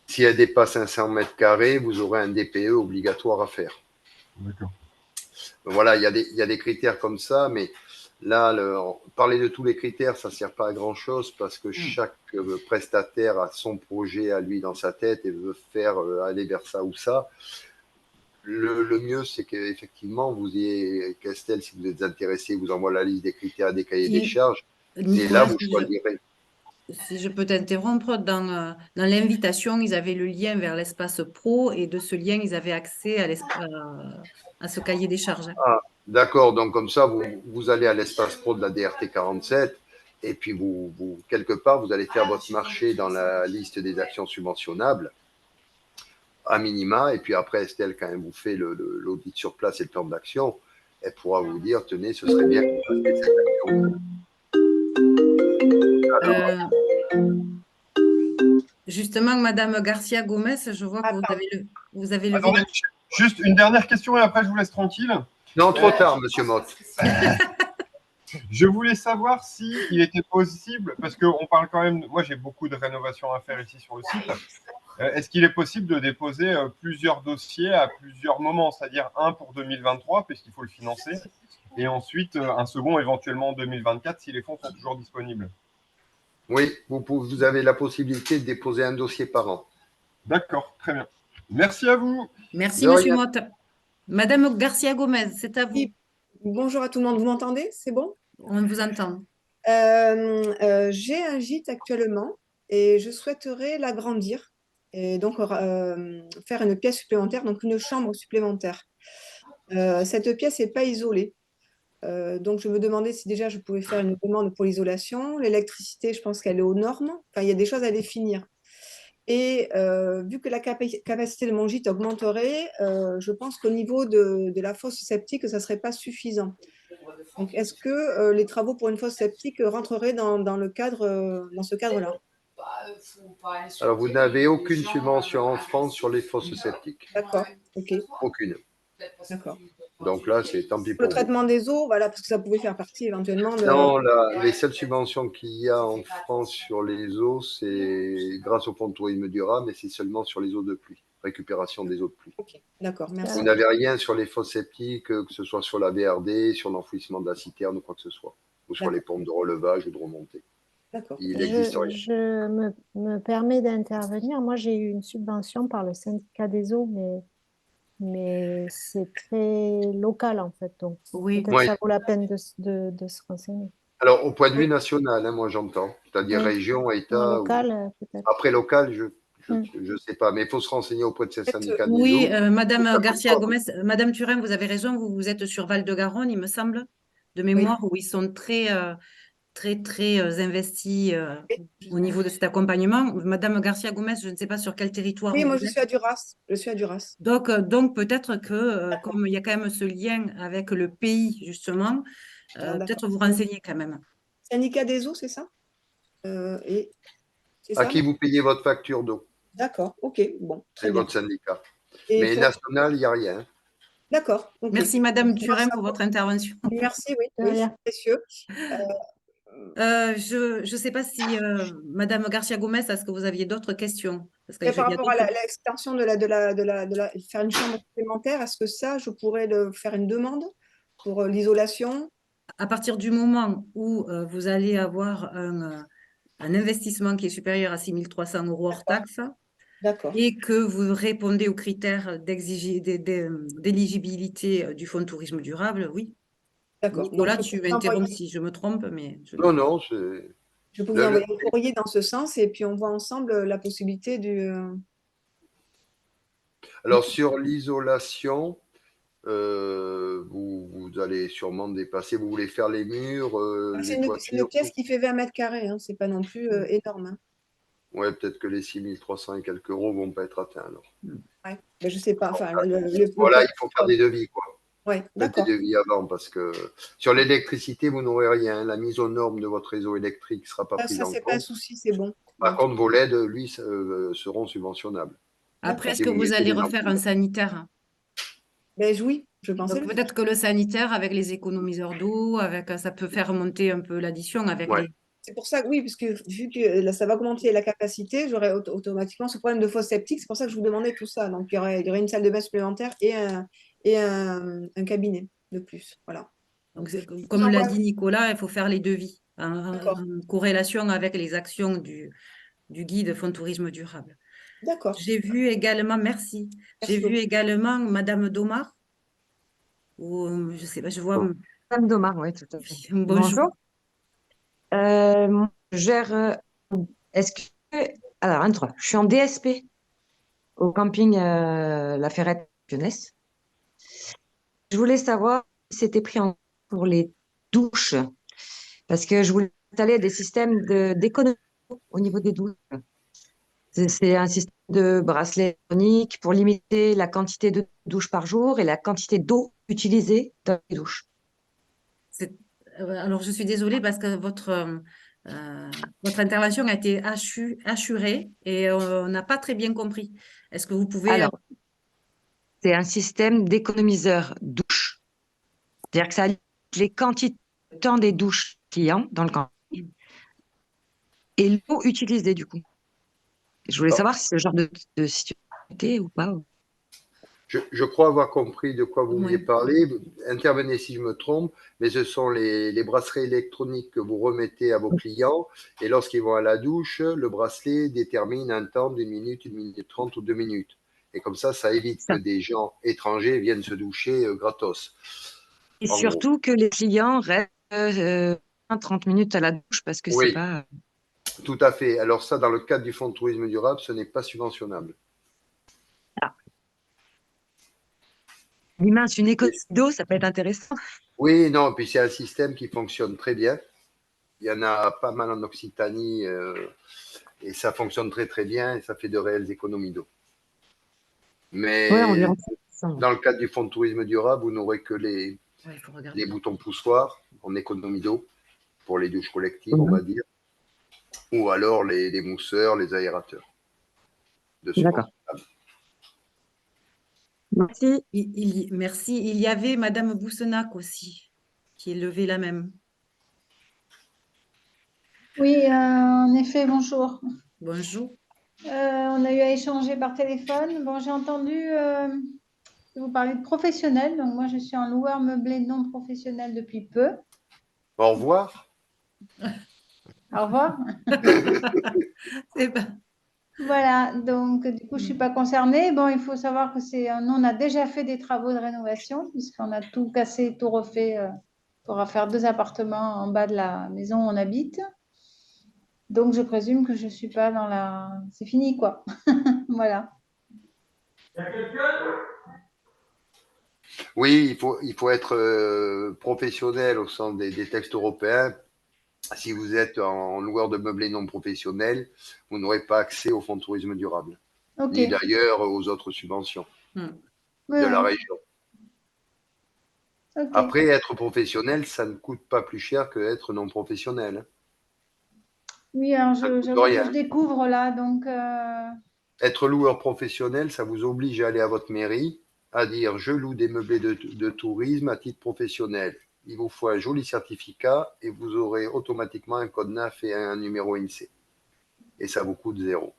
Si elle dépasse 500 mètres carrés, vous aurez un DPE obligatoire à faire. D'accord. Voilà, il y a des critères comme ça, mais là, parler de tous les critères, ça ne sert pas à grand-chose parce que chaque prestataire a son projet à lui dans sa tête et veut faire aller vers ça ou ça. Le mieux, c'est qu'effectivement, vous ayez, Castel, si vous êtes intéressé, vous envoie la liste des critères des cahiers des charges. Et là, Nicolas, vous choisirez. si je peux t'interrompre, dans l'invitation, ils avaient le lien vers l'espace pro et de ce lien, ils avaient accès à ce cahier des charges. Ah, d'accord, donc comme ça, vous allez à l'espace pro de la DRT 47 et puis quelque part, vous allez faire votre marché dans la liste des actions subventionnables à minima, et puis après, Estelle, quand elle vous fait l'audit sur place et le plan d'action, elle pourra vous dire, tenez, ce serait bien que vous fassiez cette action. Justement, Madame Garcia Gomez, je vois que vous avez levé. Attendez, juste une dernière question et après je vous laisse tranquille. Non, trop tard, Monsieur Motte. Je voulais savoir s'il était possible, parce qu'on parle quand même, moi j'ai beaucoup de rénovations à faire ici sur le site, est-ce qu'il est possible de déposer plusieurs dossiers à plusieurs moments, c'est-à-dire un pour 2023, puisqu'il faut le financer, et ensuite un second éventuellement en 2024 si les fonds sont toujours disponibles? Oui, vous avez la possibilité de déposer un dossier par an. D'accord, très bien. Merci à vous. Merci, Monsieur Motte. Madame Garcia Gomez, c'est à vous. Oui. Bonjour à tout le monde, vous m'entendez? C'est bon? On vous entend. J'ai un gîte actuellement et je souhaiterais l'agrandir et donc faire une pièce supplémentaire, donc une chambre supplémentaire. Cette pièce n'est pas isolée. Donc je me demandais si déjà je pouvais faire une demande pour l'isolation. L'électricité, je pense qu'elle est aux normes. Enfin, il y a des choses à définir. Et vu que la capacité de mon gîte augmenterait, je pense qu'au niveau de la fosse septique, ça ne serait pas suffisant. Donc, est-ce que les travaux pour une fosse septique rentreraient dans ce cadre-là? Alors, vous n'avez aucune subvention en France sur les fosses septiques. D'accord, ok. Aucune. D'accord. Donc là, c'est tant pis Le pour vous. traitement des eaux, voilà, parce que ça pouvait faire partie éventuellement de... Non, les seules subventions qu'il y a en France sur les eaux, c'est grâce au Fonds de tourisme durable, mais c'est seulement sur les eaux de pluie, récupération des eaux de pluie. Ok, d'accord, merci. Vous n'avez rien sur les fosses septiques, que ce soit sur la VRD, sur l'enfouissement de la citerne ou quoi que ce soit, ou sur les pompes de relevage ou de remontée. D'accord. Il existe rien. Je me permets d'intervenir. Moi, j'ai eu une subvention par le syndicat des eaux, mais c'est très local en fait. Donc, Oui. peut-être ça vaut la peine de se renseigner. Alors, au point de vue national, hein, moi j'entends, c'est-à-dire région, État. Local, peut-être. Après local, je Je ne sais pas, mais il faut se renseigner auprès de ces syndicats des Oui, eaux. Madame Ça Garcia concorde. Gomez, Madame Turin, vous avez raison, vous êtes sur Val-de-Garonne, il me semble, de Oui. mémoire, où ils sont très investis au niveau de cet accompagnement. Madame Garcia Gomez, je ne sais pas sur quel territoire Oui, vous moi, je êtes. suis à Duras. Je suis à Duras. Donc peut-être que, comme il y a quand même ce lien avec le pays, justement, D'accord. peut-être vous renseigner quand même. Syndicat des eaux, c'est ça? Et c'est À ça? qui vous payez votre facture d'eau? D'accord, ok, bon, C'est très bien. votre syndicat. Et Mais faut- national, il n'y a rien. D'accord, ok. Merci, Madame Turin, pour votre intervention. Merci, oui, De oui, rien. c'est précieux. Je ne sais pas si Madame Garcia Gomez, est-ce que vous aviez d'autres questions? Parce Et par il y a rapport à d'autres- l'extension faire une chambre supplémentaire, est-ce que ça, je pourrais faire une demande pour l'isolation? À partir du moment où vous allez avoir un investissement qui est supérieur à 6 300 € hors taxe D'accord, et que vous répondez aux critères d'éligibilité du Fonds de tourisme durable, oui. d'accord. Donc, Nicolas, tu m'interromps si je me trompe, mais Non, non, c'est. je peux vous Le- le- envoyer un courrier dans ce sens et puis on voit ensemble la possibilité du. Alors, sur l'isolation, vous allez sûrement dépasser. Vous voulez faire les murs, C'est les c'est une toitures. pièce qui fait 20 mètres carrés, hein, c'est pas non plus énorme. Hein. Ouais, peut-être que les 6 300 et quelques euros vont pas être atteints alors. Ouais. Mais je sais pas. Enfin, Voilà, il faut faire des devis, quoi. Ouais, Faites des d'accord. devis avant parce que sur l'électricité, vous n'aurez rien. La mise aux normes de votre réseau électrique ne sera pas prise Ça, en c'est pas un compte. souci, c'est bon. Par contre, vos LED, lui, seront subventionnables. après, D'accord. est-ce Si que vous vous mettez allez des refaire un sanitaire? Ben oui, je pensais Donc le faire. peut-être que le sanitaire, avec les économiseurs d'eau, ça peut faire monter un peu l'addition avec Ouais. les... C'est pour ça que oui, parce que vu que là, ça va augmenter la capacité, j'aurai automatiquement ce problème de fosse septique. C'est pour ça que je vous demandais tout ça. Donc, il y aurait une salle de bain supplémentaire et un cabinet de plus. Voilà. Donc, Je vous comme l'a envoie- dit Nicolas, il faut faire les devis D'accord. en corrélation avec les actions du guide Fonds Tourisme Durable. D'accord. J'ai vu également, merci, j'ai Merci vu beaucoup. également Madame Domar, ou je sais pas, je vois, Madame Domar, oui, tout à fait. bonjour. Bonjour. Moi, je gère. Est-ce que. Alors, je suis en DSP au camping La Ferrette Jeunesse. Je voulais savoir si c'était pris en compte pour les douches, parce que je voulais installer des systèmes d'économie au niveau des douches. C'est un système de bracelet électronique pour limiter la quantité de douches par jour et la quantité d'eau utilisée dans les douches. Alors, je suis désolée parce que votre intervention a été hachurée et on n'a pas très bien compris. Est-ce que vous pouvez... Alors, c'est un système d'économiseur douche. C'est-à-dire que ça limite les quantités de temps des douches clients dans le camping et l'eau utilisée du coup. Je voulais savoir si ce genre de situation était ou pas. Je crois avoir compris de quoi vous vouliez Oui. parler. Intervenez si je me trompe, mais ce sont les bracelets électroniques que vous remettez à vos clients. Et lorsqu'ils vont à la douche, le bracelet détermine un temps d'1 minute, 1 minute 30 ou 2 minutes. Et comme ça évite que des gens étrangers viennent se doucher gratos. Et En surtout que les clients restent 30 minutes à la douche parce que c'est Oui, pas. tout à fait. Alors ça, dans le cadre du Fonds de tourisme durable, ce n'est pas subventionnable. Mince, une économie d'eau, ça peut être intéressant. Oui, non, puis c'est un système qui fonctionne très bien. Il y en a pas mal en Occitanie et ça fonctionne très très bien et ça fait de réelles économies d'eau. Mais Ouais, environ 500. dans le cadre du Fonds de tourisme durable, vous n'aurez que Ouais, il faut regarder. les boutons poussoirs en économie d'eau pour les douches collectives, on va dire, ou alors les mousseurs, les aérateurs. D'accord. Merci. Merci. Il y avait Madame Boussenac aussi, qui levait la même. Oui, en effet, bonjour. Bonjour. On a eu à échanger par téléphone. Bon, j'ai entendu que vous parlez de professionnels. Donc, moi, je suis un loueur meublé non professionnel depuis peu. Au revoir. Au revoir. C'est pas... Voilà, donc du coup, je ne suis pas concernée. Bon, il faut savoir que nous, on a déjà fait des travaux de rénovation puisqu'on a tout cassé, tout refait pour faire 2 appartements en bas de la maison où on habite. Donc, je présume que je ne suis pas dans la... C'est fini, quoi. Voilà. Oui, il faut être professionnel au sens des textes européens. Si vous êtes en loueur de meublés non professionnel, vous n'aurez pas accès au fonds de tourisme durable, OK. ni d'ailleurs aux autres subventions Hmm. Oui, de la oui. région. OK. Après, être professionnel, ça ne coûte pas plus cher que être non professionnel. Oui, alors Ça ne coûte j'avoue que je rien. découvre là, donc Être loueur professionnel, ça vous oblige à aller à votre mairie, à dire je loue des meublés de tourisme à titre professionnel. Il vous faut un joli certificat et vous aurez automatiquement un code NAF et un numéro INSEE. Et ça vous coûte 0.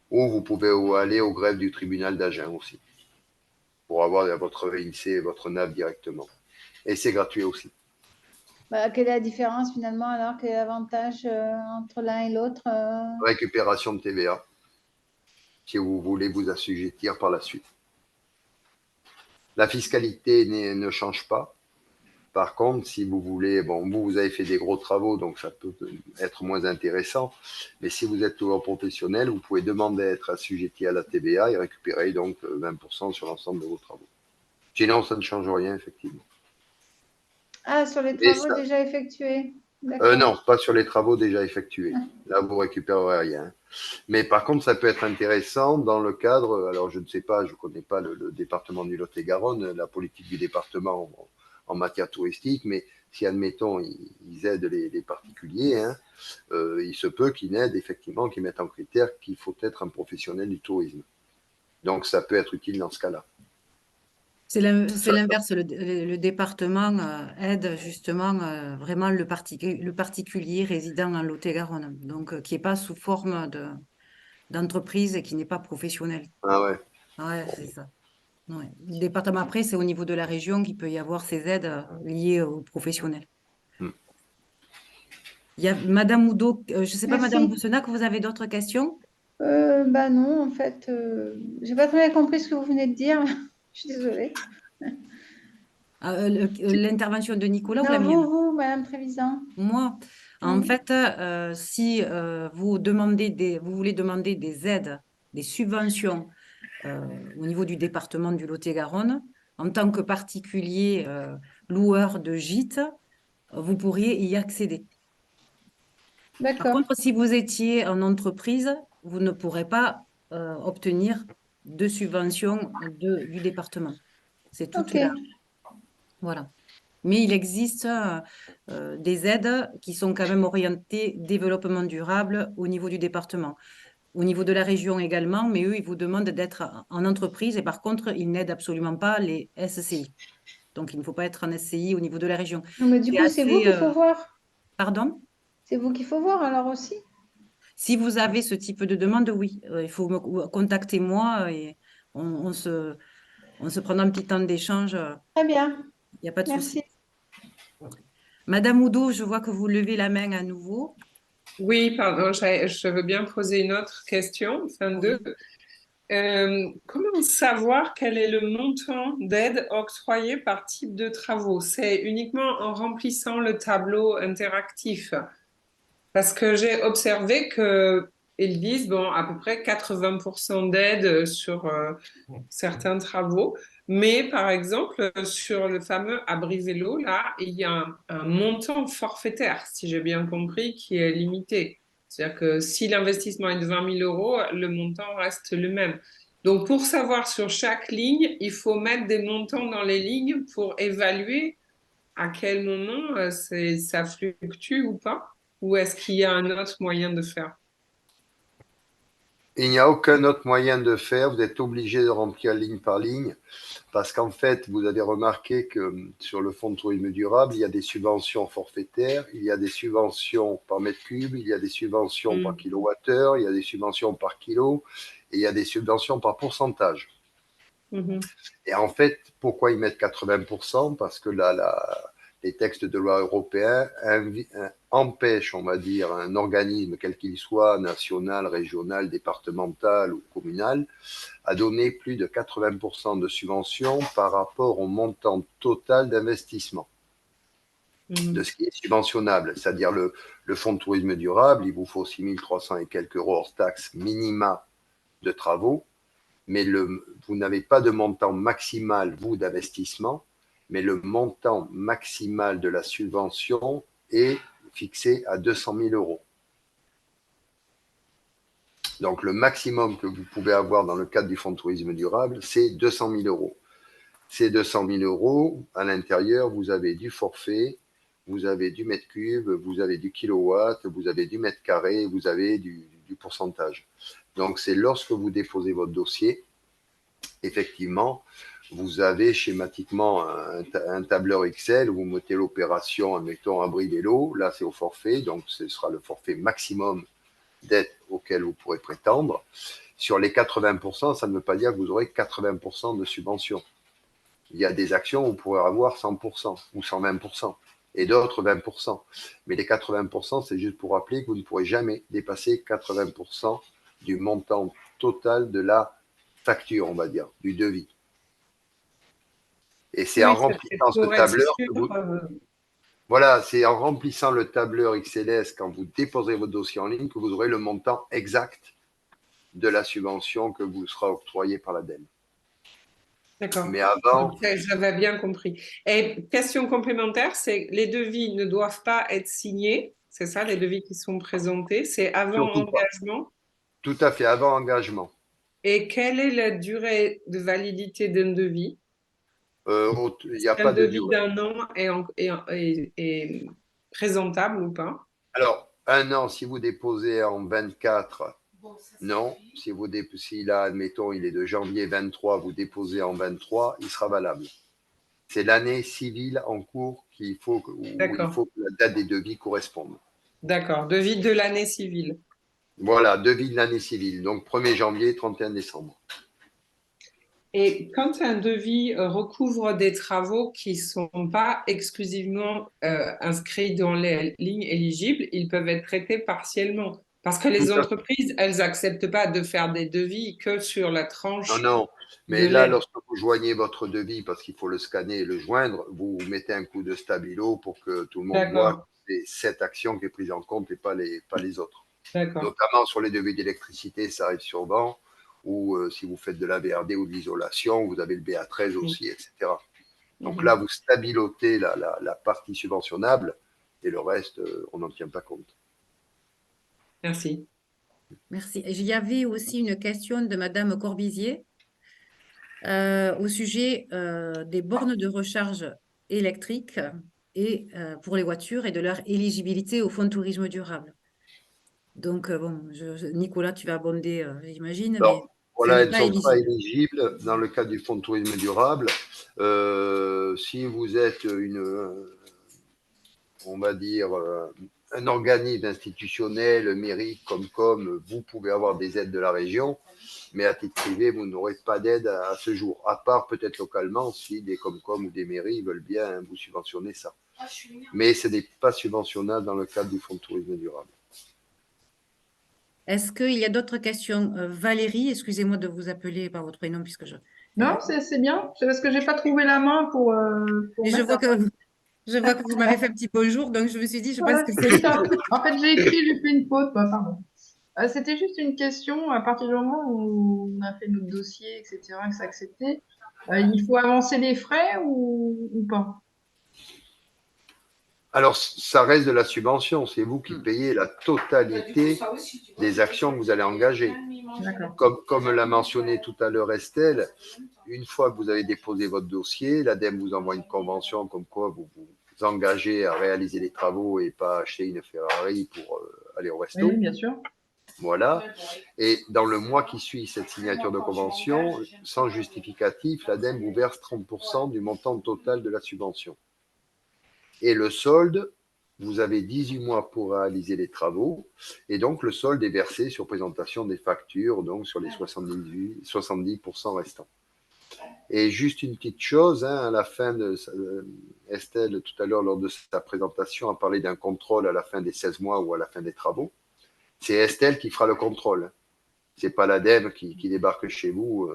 Ou vous pouvez aller au greffe du tribunal d'Agen aussi, pour avoir votre INSEE et votre NAF directement. Et c'est gratuit aussi. bah, quelle est la différence finalement alors? Quel est l'avantage entre l'un et l'autre? Récupération de TVA, si vous voulez vous assujettir par la suite. La fiscalité ne change pas. Par contre, si vous voulez, bon, vous avez fait des gros travaux, donc ça peut être moins intéressant. Mais si vous êtes loueur professionnel, vous pouvez demander à être assujetti à la TVA et récupérer donc 20% sur l'ensemble de vos travaux. Sinon, ça ne change rien, effectivement. Ah, sur les Mais travaux ça, déjà effectués. D'accord. non, pas sur les travaux déjà effectués. Là, vous récupérerez rien. Mais par contre, ça peut être intéressant dans le cadre, alors je ne sais pas, je ne connais pas le département du Lot-et-Garonne, la politique du département en matière touristique, mais si, admettons, ils aident les particuliers, hein, il se peut qu'ils n'aident effectivement, qu'ils mettent en critère qu'il faut être un professionnel du tourisme. Donc, ça peut être utile dans ce cas-là. C'est l'inverse. Le département aide justement vraiment le particulier résident en Lot-et-Garonne, donc qui n'est pas sous forme d'entreprise et qui n'est pas professionnel. Ah ouais. Ouais, c'est ça. Ouais. Le département, après, c'est au niveau de la région qu'il peut y avoir ces aides liées aux professionnels. Hmm. Il y a Madame Oudot, je ne sais pas, Madame Merci. Boussenac, vous avez d'autres questions? Bah non, en fait, j'ai pas très bien compris ce que vous venez de dire. Je suis désolée. L'intervention de Nicolas ou la Non, mienne? vous, Madame Trévisan. Moi, en Oui. fait, si vous voulez demander des aides, des subventions au niveau du département du Lot-et-Garonne, en tant que particulier loueur de gîtes, vous pourriez y accéder. Par D'accord. contre, si vous étiez en entreprise, vous ne pourrez pas obtenir de subvention du département. C'est toute Ok. la... Voilà. Mais il existe des aides qui sont quand même orientées développement durable au niveau du département. Au niveau de la région également, mais eux, ils vous demandent d'être en entreprise et par contre, ils n'aident absolument pas les SCI. Donc, il ne faut pas être en SCI au niveau de la région. Non, mais du C'est coup, c'est vous assez... qu'il faut voir. Pardon? C'est vous qu'il faut voir alors aussi. Si vous avez ce type de demande, oui, il faut me contacter moi et on se prendra un petit temps d'échange. Très bien. Il n'y a pas de souci. Merci. Madame Oudot, je vois que vous levez la main à nouveau. Oui, pardon, je veux bien poser une autre question, enfin deux. Oui. Comment savoir quel est le montant d'aide octroyé par type de travaux? C'est uniquement en remplissant le tableau interactif. Parce que j'ai observé qu'ils disent, bon, à peu près 80% d'aide sur certains travaux. Mais par exemple, sur le fameux abri vélo, là, il y a un montant forfaitaire, si j'ai bien compris, qui est limité. C'est-à-dire que si l'investissement est de 20 000 euros, le montant reste le même. Donc, pour savoir sur chaque ligne, il faut mettre des montants dans les lignes pour évaluer à quel moment ça fluctue ou pas. Ou est-ce qu'il y a un autre moyen de faire? Il n'y a aucun autre moyen de faire. Vous êtes obligé de remplir ligne par ligne parce qu'en fait, vous avez remarqué que sur le fonds de tourisme durable, il y a des subventions forfaitaires, il y a des subventions par mètre cube, il y a des subventions par kilowattheure, il y a des subventions par kilo et il y a des subventions par pourcentage. Et en fait, pourquoi ils mettent 80%? Parce que les textes de loi européens empêchent, on va dire, un organisme, quel qu'il soit, national, régional, départemental ou communal, à donner plus de 80% de subventions par rapport au montant total d'investissement. de ce qui est subventionnable, c'est-à-dire le fonds de tourisme durable, il vous faut 6 300 et quelques euros hors taxes minima de travaux, mais vous n'avez pas de montant maximal, vous, d'investissement, mais le montant maximal de la subvention est fixé à 200 000 euros. Donc, le maximum que vous pouvez avoir dans le cadre du fonds de tourisme durable, c'est 200 000 euros. Ces 200 000 euros, à l'intérieur, vous avez du forfait, vous avez du mètre cube, vous avez du kilowatt, vous avez du mètre carré, vous avez du pourcentage. Donc, c'est lorsque vous déposez votre dossier, effectivement, vous avez schématiquement un tableur Excel où vous mettez l'opération, admettons, abri des lots. Là, c'est au forfait, donc ce sera le forfait maximum d'aide auquel vous pourrez prétendre. Sur les 80%, ça ne veut pas dire que vous aurez 80% de subvention. Il y a des actions où vous pourrez avoir 100% ou 120% et d'autres 20%. Mais les 80%, c'est juste pour rappeler que vous ne pourrez jamais dépasser 80% du montant total de la facture, on va dire, du devis. Et c'est en remplissant ce tableur que vous... Voilà, c'est en remplissant le tableur XLS quand vous déposerez votre dossier en ligne que vous aurez le montant exact de la subvention que vous sera octroyée par l'ADEME. D'accord. Mais avant... Okay, j'avais bien compris. Et question complémentaire, c'est les devis ne doivent pas être signés, c'est ça, les devis qui sont présentés, c'est avant engagement? Tout à fait, avant engagement. Et quelle est la durée de validité d'un devis? Il n'y a pas de durée. Un devis d'un an est présentable ou pas? Alors, un an, si vous déposez en 24, non. Si là, admettons, il est de janvier 23, vous déposez en 23, il sera valable. C'est l'année civile en cours où il faut que la date des devis corresponde. D'accord, devis de l'année civile. Voilà, devis de l'année civile, donc 1er janvier, 31 décembre. Et quand un devis recouvre des travaux qui ne sont pas exclusivement inscrits dans les lignes éligibles, ils peuvent être traités partiellement. Parce que les entreprises, elles n'acceptent pas de faire des devis que sur la tranche. Non, non. Mais là, lorsque vous joignez votre devis, parce qu'il faut le scanner et le joindre, vous mettez un coup de stabilo pour que tout le monde voit que c'est cette action qui est prise en compte et pas les autres. Notamment sur les devis d'électricité, ça arrive souvent. Ou si vous faites de la VRD ou de l'isolation, vous avez le BA13 aussi, etc. Donc là, vous stabilotez la partie subventionnable et le reste, on n'en tient pas compte. Merci. Merci. Il y avait aussi une question de Madame Corbizier au sujet des bornes de recharge électrique et pour les voitures et de leur éligibilité au fonds de tourisme durable. Donc, bon, Nicolas, tu vas abonder, j'imagine. Voilà, elles ne sont pas éligibles dans le cadre du fonds de tourisme durable. Si vous êtes on va dire, un organisme institutionnel, mairie, comme vous pouvez avoir des aides de la région, mais à titre privé, vous n'aurez pas d'aide à ce jour, à part peut-être localement, si des Comcom ou des mairies veulent bien vous subventionner ça. Mais ce n'est pas subventionnable dans le cadre du fonds de tourisme durable. Est-ce qu'il y a d'autres questions? Valérie, excusez-moi de vous appeler par votre prénom puisque je... Non, c'est bien. C'est parce que je n'ai pas trouvé la main pour Et je vois que vous m'avez fait un petit bonjour, donc je me suis dit, je pense que c'est... En fait, j'ai fait une faute, pardon. C'était juste une question, à partir du moment où on a fait notre dossier, etc., que c'est accepté, il faut avancer les frais ou pas? Alors, ça reste de la subvention. C'est vous qui payez la totalité des actions que vous allez engager. Comme l'a mentionné tout à l'heure Estelle, une fois que vous avez déposé votre dossier, l'ADEME vous envoie une convention comme quoi vous vous engagez à réaliser les travaux et pas acheter une Ferrari pour aller au resto. Oui, bien sûr. Voilà. Et dans le mois qui suit cette signature de convention, sans justificatif, l'ADEME vous verse 30% du montant total de la subvention. Et le solde, vous avez 18 mois pour réaliser les travaux. Et donc, le solde est versé sur présentation des factures, donc sur les 70% restants. Et juste une petite chose, à la fin de Estelle, tout à l'heure, lors de sa présentation, a parlé d'un contrôle à la fin des 16 mois ou à la fin des travaux. C'est Estelle qui fera le contrôle. Ce n'est pas l'ADEME qui débarque chez vous.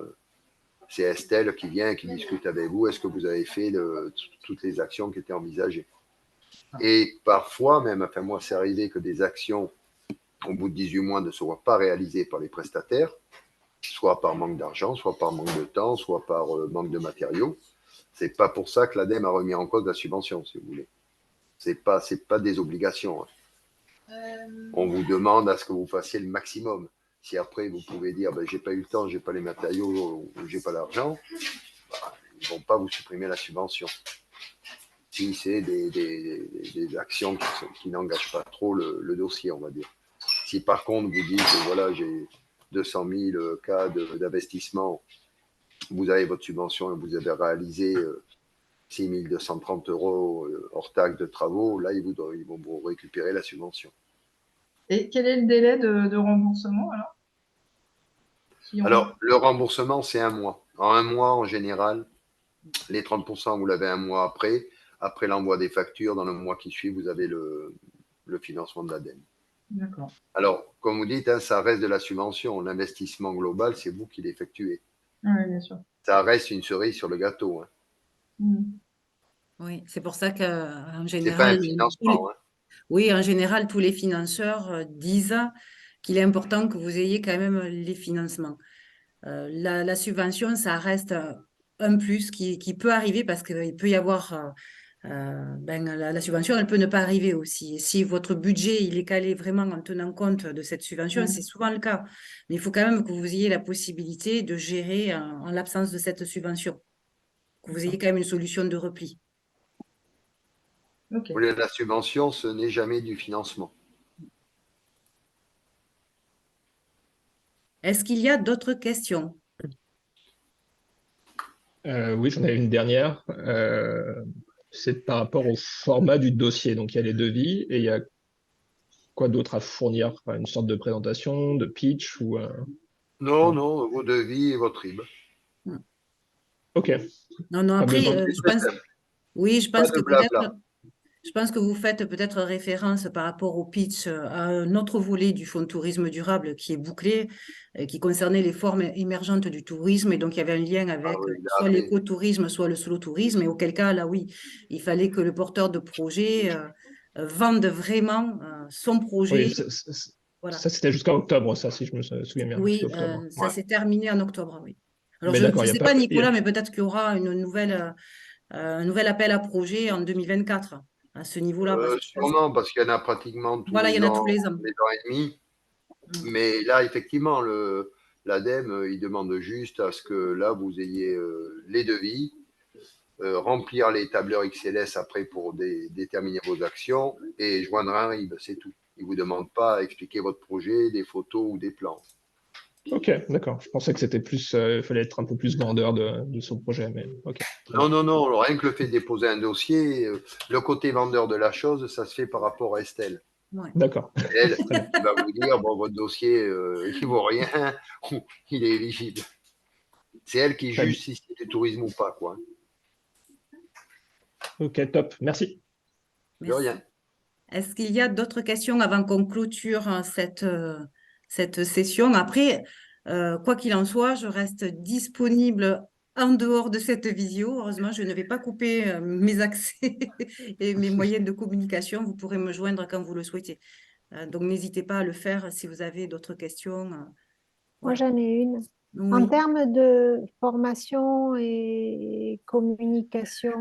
C'est Estelle qui vient et qui discute avec vous. Est-ce que vous avez fait toutes les actions qui étaient envisagées? Et parfois, même, enfin moi, c'est arrivé que des actions, au bout de 18 mois, ne soient pas réalisées par les prestataires, soit par manque d'argent, soit par manque de temps, soit par manque de matériaux. C'est pas pour ça que l'ADEME a remis en cause la subvention, si vous voulez. C'est pas des obligations. On vous demande à ce que vous fassiez le maximum. Si après vous pouvez dire j'ai pas eu le temps, j'ai pas les matériaux ou j'ai pas l'argent, ils vont pas vous supprimer la subvention. Si c'est des actions qui n'engagent pas trop le dossier, on va dire. Si par contre vous dites voilà, j'ai 200 000 cas d'investissement, vous avez votre subvention et vous avez réalisé 6 230 € hors taxe de travaux, là ils vont vous récupérer la subvention. Et quel est le délai de remboursement alors? Alors, le remboursement, c'est 1 mois. En 1 mois, en général, les 30%, vous l'avez 1 mois après. Après l'envoi des factures, dans le mois qui suit, vous avez le financement de l'ADEME. D'accord. Alors, comme vous dites, ça reste de la subvention. L'investissement global, c'est vous qui l'effectuez. Oui, bien sûr. Ça reste une cerise sur le gâteau. Oui, c'est pour ça qu'en C'est pas général, un financement. oui, en général, tous les financeurs disent qu'il est important que vous ayez quand même les financements. La subvention, ça reste un plus qui peut arriver parce qu'il peut y avoir la subvention, elle peut ne pas arriver aussi. Et si votre budget il est calé vraiment en tenant compte de cette subvention, c'est souvent le cas. Mais il faut quand même que vous ayez la possibilité de gérer en l'absence de cette subvention, que vous ayez quand même une solution de repli. Okay. La subvention, ce n'est jamais du financement. Est-ce qu'il y a d'autres questions? Oui, j'en avais une dernière. C'est par rapport au format du dossier. Donc, il y a les devis et il y a quoi d'autre à fournir? Enfin, une sorte de présentation, de pitch ou Non, vos devis et votre RIB. Ok. Non, Pas après, besoin. je pense, oui, je Pas pense de que blabla. peut-être, je pense que vous faites peut-être référence par rapport au pitch à un autre volet du Fonds de tourisme durable qui est bouclé, qui concernait les formes émergentes du tourisme. Et donc, il y avait un lien avec oui, soit l'écotourisme, soit le slow-tourisme. Et auquel cas, là, oui, il fallait que le porteur de projet vende vraiment son projet. Oui, Voilà. ça c'était jusqu'à octobre, ça, si je me souviens bien. Oui, Octobre. ça s'est terminé en octobre, oui. Alors, Mais je d'accord, ne il y a sais pas. pas, Nicolas, mais peut-être qu'il y aura un nouvel appel à projet en 2024 à ce niveau-là. Sûrement, parce qu'il y en a pratiquement tous Voilà, il les y en a ans, tous les ans. les ans et demi. Mais là, effectivement, l'ADEME, il demande juste à ce que là, vous ayez les devis, remplir les tableurs XLS après pour déterminer vos actions et joindre un RIB, c'est tout. Il ne vous demande pas à expliquer votre projet, des photos ou des plans. Ok, d'accord. Je pensais que c'était plus, il fallait être un peu plus vendeur de son projet, mais ok. Non, rien que le fait de déposer un dossier, le côté vendeur de la chose, ça se fait par rapport à Estelle. Ouais. D'accord. Elle va vous dire, bon, votre dossier, il ne vaut rien, ou il est éligible. C'est elle qui juge si c'est du tourisme ou pas, quoi. Ok, top. Merci. De rien. Est-ce qu'il y a d'autres questions avant qu'on clôture cette session? Après, quoi qu'il en soit, je reste disponible en dehors de cette visio. Heureusement, je ne vais pas couper mes accès et mes moyens de communication. Vous pourrez me joindre quand vous le souhaitez. Donc, n'hésitez pas à le faire si vous avez d'autres questions. Moi, j'en ai une. Oui. En termes de formation et communication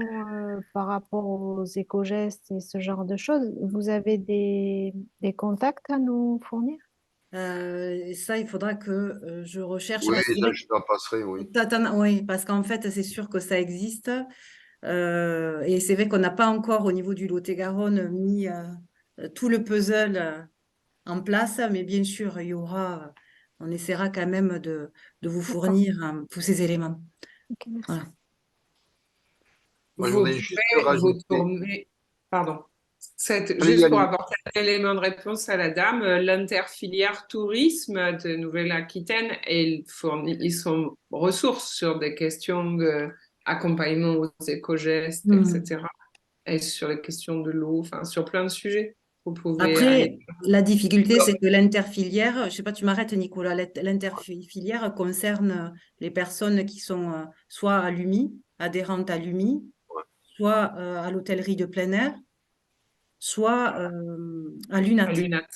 par rapport aux éco-gestes et ce genre de choses, vous avez des contacts à nous fournir? Ça, il faudra que je recherche. Oui, parce que c'est ça, vrai je t'en passerai, oui. Oui, parce qu'en fait, c'est sûr que ça existe. Et c'est vrai qu'on n'a pas encore, au niveau du Lot-et-Garonne, mis tout le puzzle en place. Mais bien sûr, il y aura, on essaiera quand même de vous fournir tous ces éléments. Ok, merci. Voilà. Moi, je Vous voudrais juste pouvez vous rajouter. tourner. Pardon. Allez-y, Juste pour allez-y. apporter un élément de réponse à la dame, l'interfilière tourisme de Nouvelle-Aquitaine, ils sont ressources sur des questions d'accompagnement aux éco-gestes, etc. Et sur les questions de l'eau, enfin sur plein de sujets. Vous pouvez Après, la difficulté, c'est que l'interfilière, je ne sais pas, tu m'arrêtes, Nicolas, l'interfilière concerne les personnes qui sont soit à l'UMI, adhérentes à l'UMI, soit à l'hôtellerie de plein air, soit à À l'UNAT. l'UNAT.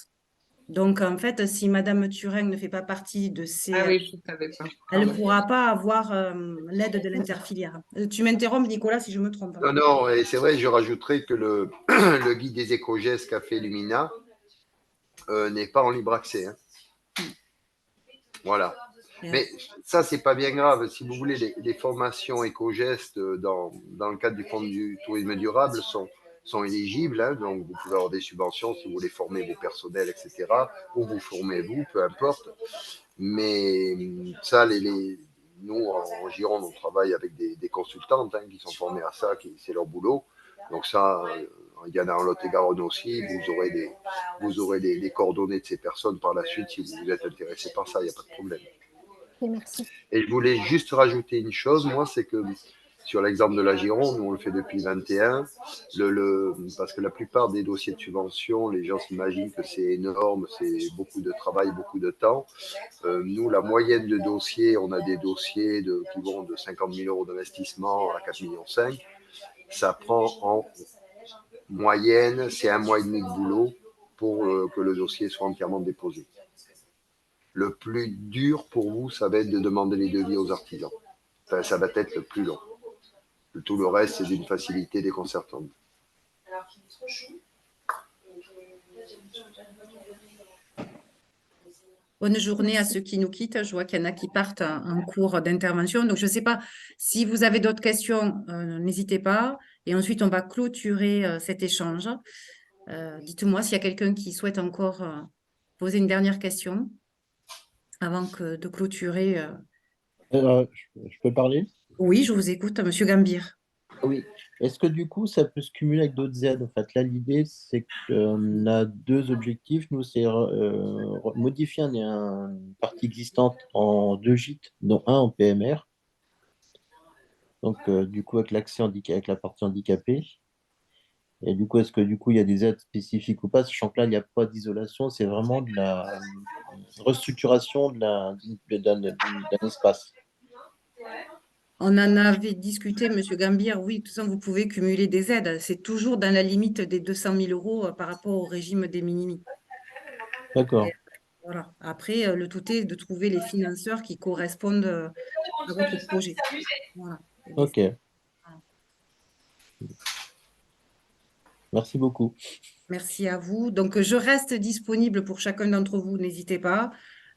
Donc, en fait, si Madame Turin ne fait pas partie de ces... Ah oui, je ne savais pas. Elle ne Pardon. pourra pas avoir l'aide de l'interfilière. Tu m'interromps, Nicolas, si je me trompe. Non, non, et c'est vrai, je rajouterais que le guide des éco-gestes qu'a fait Lumina n'est pas en libre accès. Hein. Voilà. Mais ça, c'est pas bien grave. Si vous voulez, les formations éco-gestes dans le cadre du Fonds du tourisme durable sont éligibles. Hein, donc, vous pouvez avoir des subventions si vous voulez former vos personnels, etc. Ou vous formez vous, peu importe. Mais ça, nous, en Gironde, on travaille avec des consultantes hein, qui sont formées à ça, c'est leur boulot. Donc ça, il y en a en Lot-et-Garonne aussi. Vous aurez les coordonnées de ces personnes par la suite si vous êtes intéressé par ça, il n'y a pas de problème. Et merci. Et je voulais juste rajouter une chose, moi, c'est que sur l'exemple de la Gironde, nous on le fait depuis 21, parce que la plupart des dossiers de subvention, les gens s'imaginent que c'est énorme, c'est beaucoup de travail, beaucoup de temps. Nous, la moyenne de dossiers, on a des dossiers qui vont de 50 000 euros d'investissement à 4,5 millions. Ça prend en moyenne, c'est 1 mois et demi de boulot pour que le dossier soit entièrement déposé. Le plus dur pour vous, ça va être de demander les devis aux artisans. Enfin, ça va être le plus long. Tout le reste, c'est d'une facilité déconcertante. Bonne journée à ceux qui nous quittent. Je vois qu'il y en a qui partent en cours d'intervention. Donc, je ne sais pas si vous avez d'autres questions, n'hésitez pas. Et ensuite, on va clôturer cet échange. Dites-moi s'il y a quelqu'un qui souhaite encore poser une dernière question avant de clôturer. Je peux parler? Oui, je vous écoute, Monsieur Gambir. Oui. Est-ce que du coup, ça peut se cumuler avec d'autres aides? En fait, là, l'idée, c'est qu'on a deux objectifs. Nous, c'est modifier une partie existante en 2 gîtes, dont un en PMR. Donc, du coup, avec l'accès avec la partie handicapée. Et du coup, est-ce que du coup, il y a des aides spécifiques ou pas? Sachant que là, il n'y a pas d'isolation, c'est vraiment de la restructuration d'un espace. On en avait discuté, Monsieur Gambir. Oui, de toute façon, vous pouvez cumuler des aides. C'est toujours dans la limite des 200 000 euros par rapport au régime des minimis. D'accord. Voilà. Après, le tout est de trouver les financeurs qui correspondent à votre projet. Voilà. Ok. Merci beaucoup. Merci à vous. Donc, je reste disponible pour chacun d'entre vous. N'hésitez pas.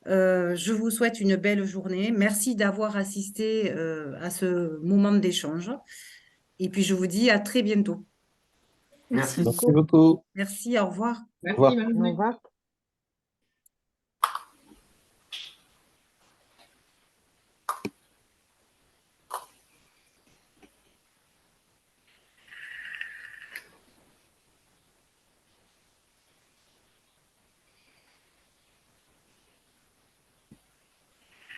Je vous souhaite une belle journée. Merci d'avoir assisté à ce moment d'échange. Et puis, je vous dis à très bientôt. Merci beaucoup. Merci, au revoir. Merci, Au revoir. bonne Au journée. revoir.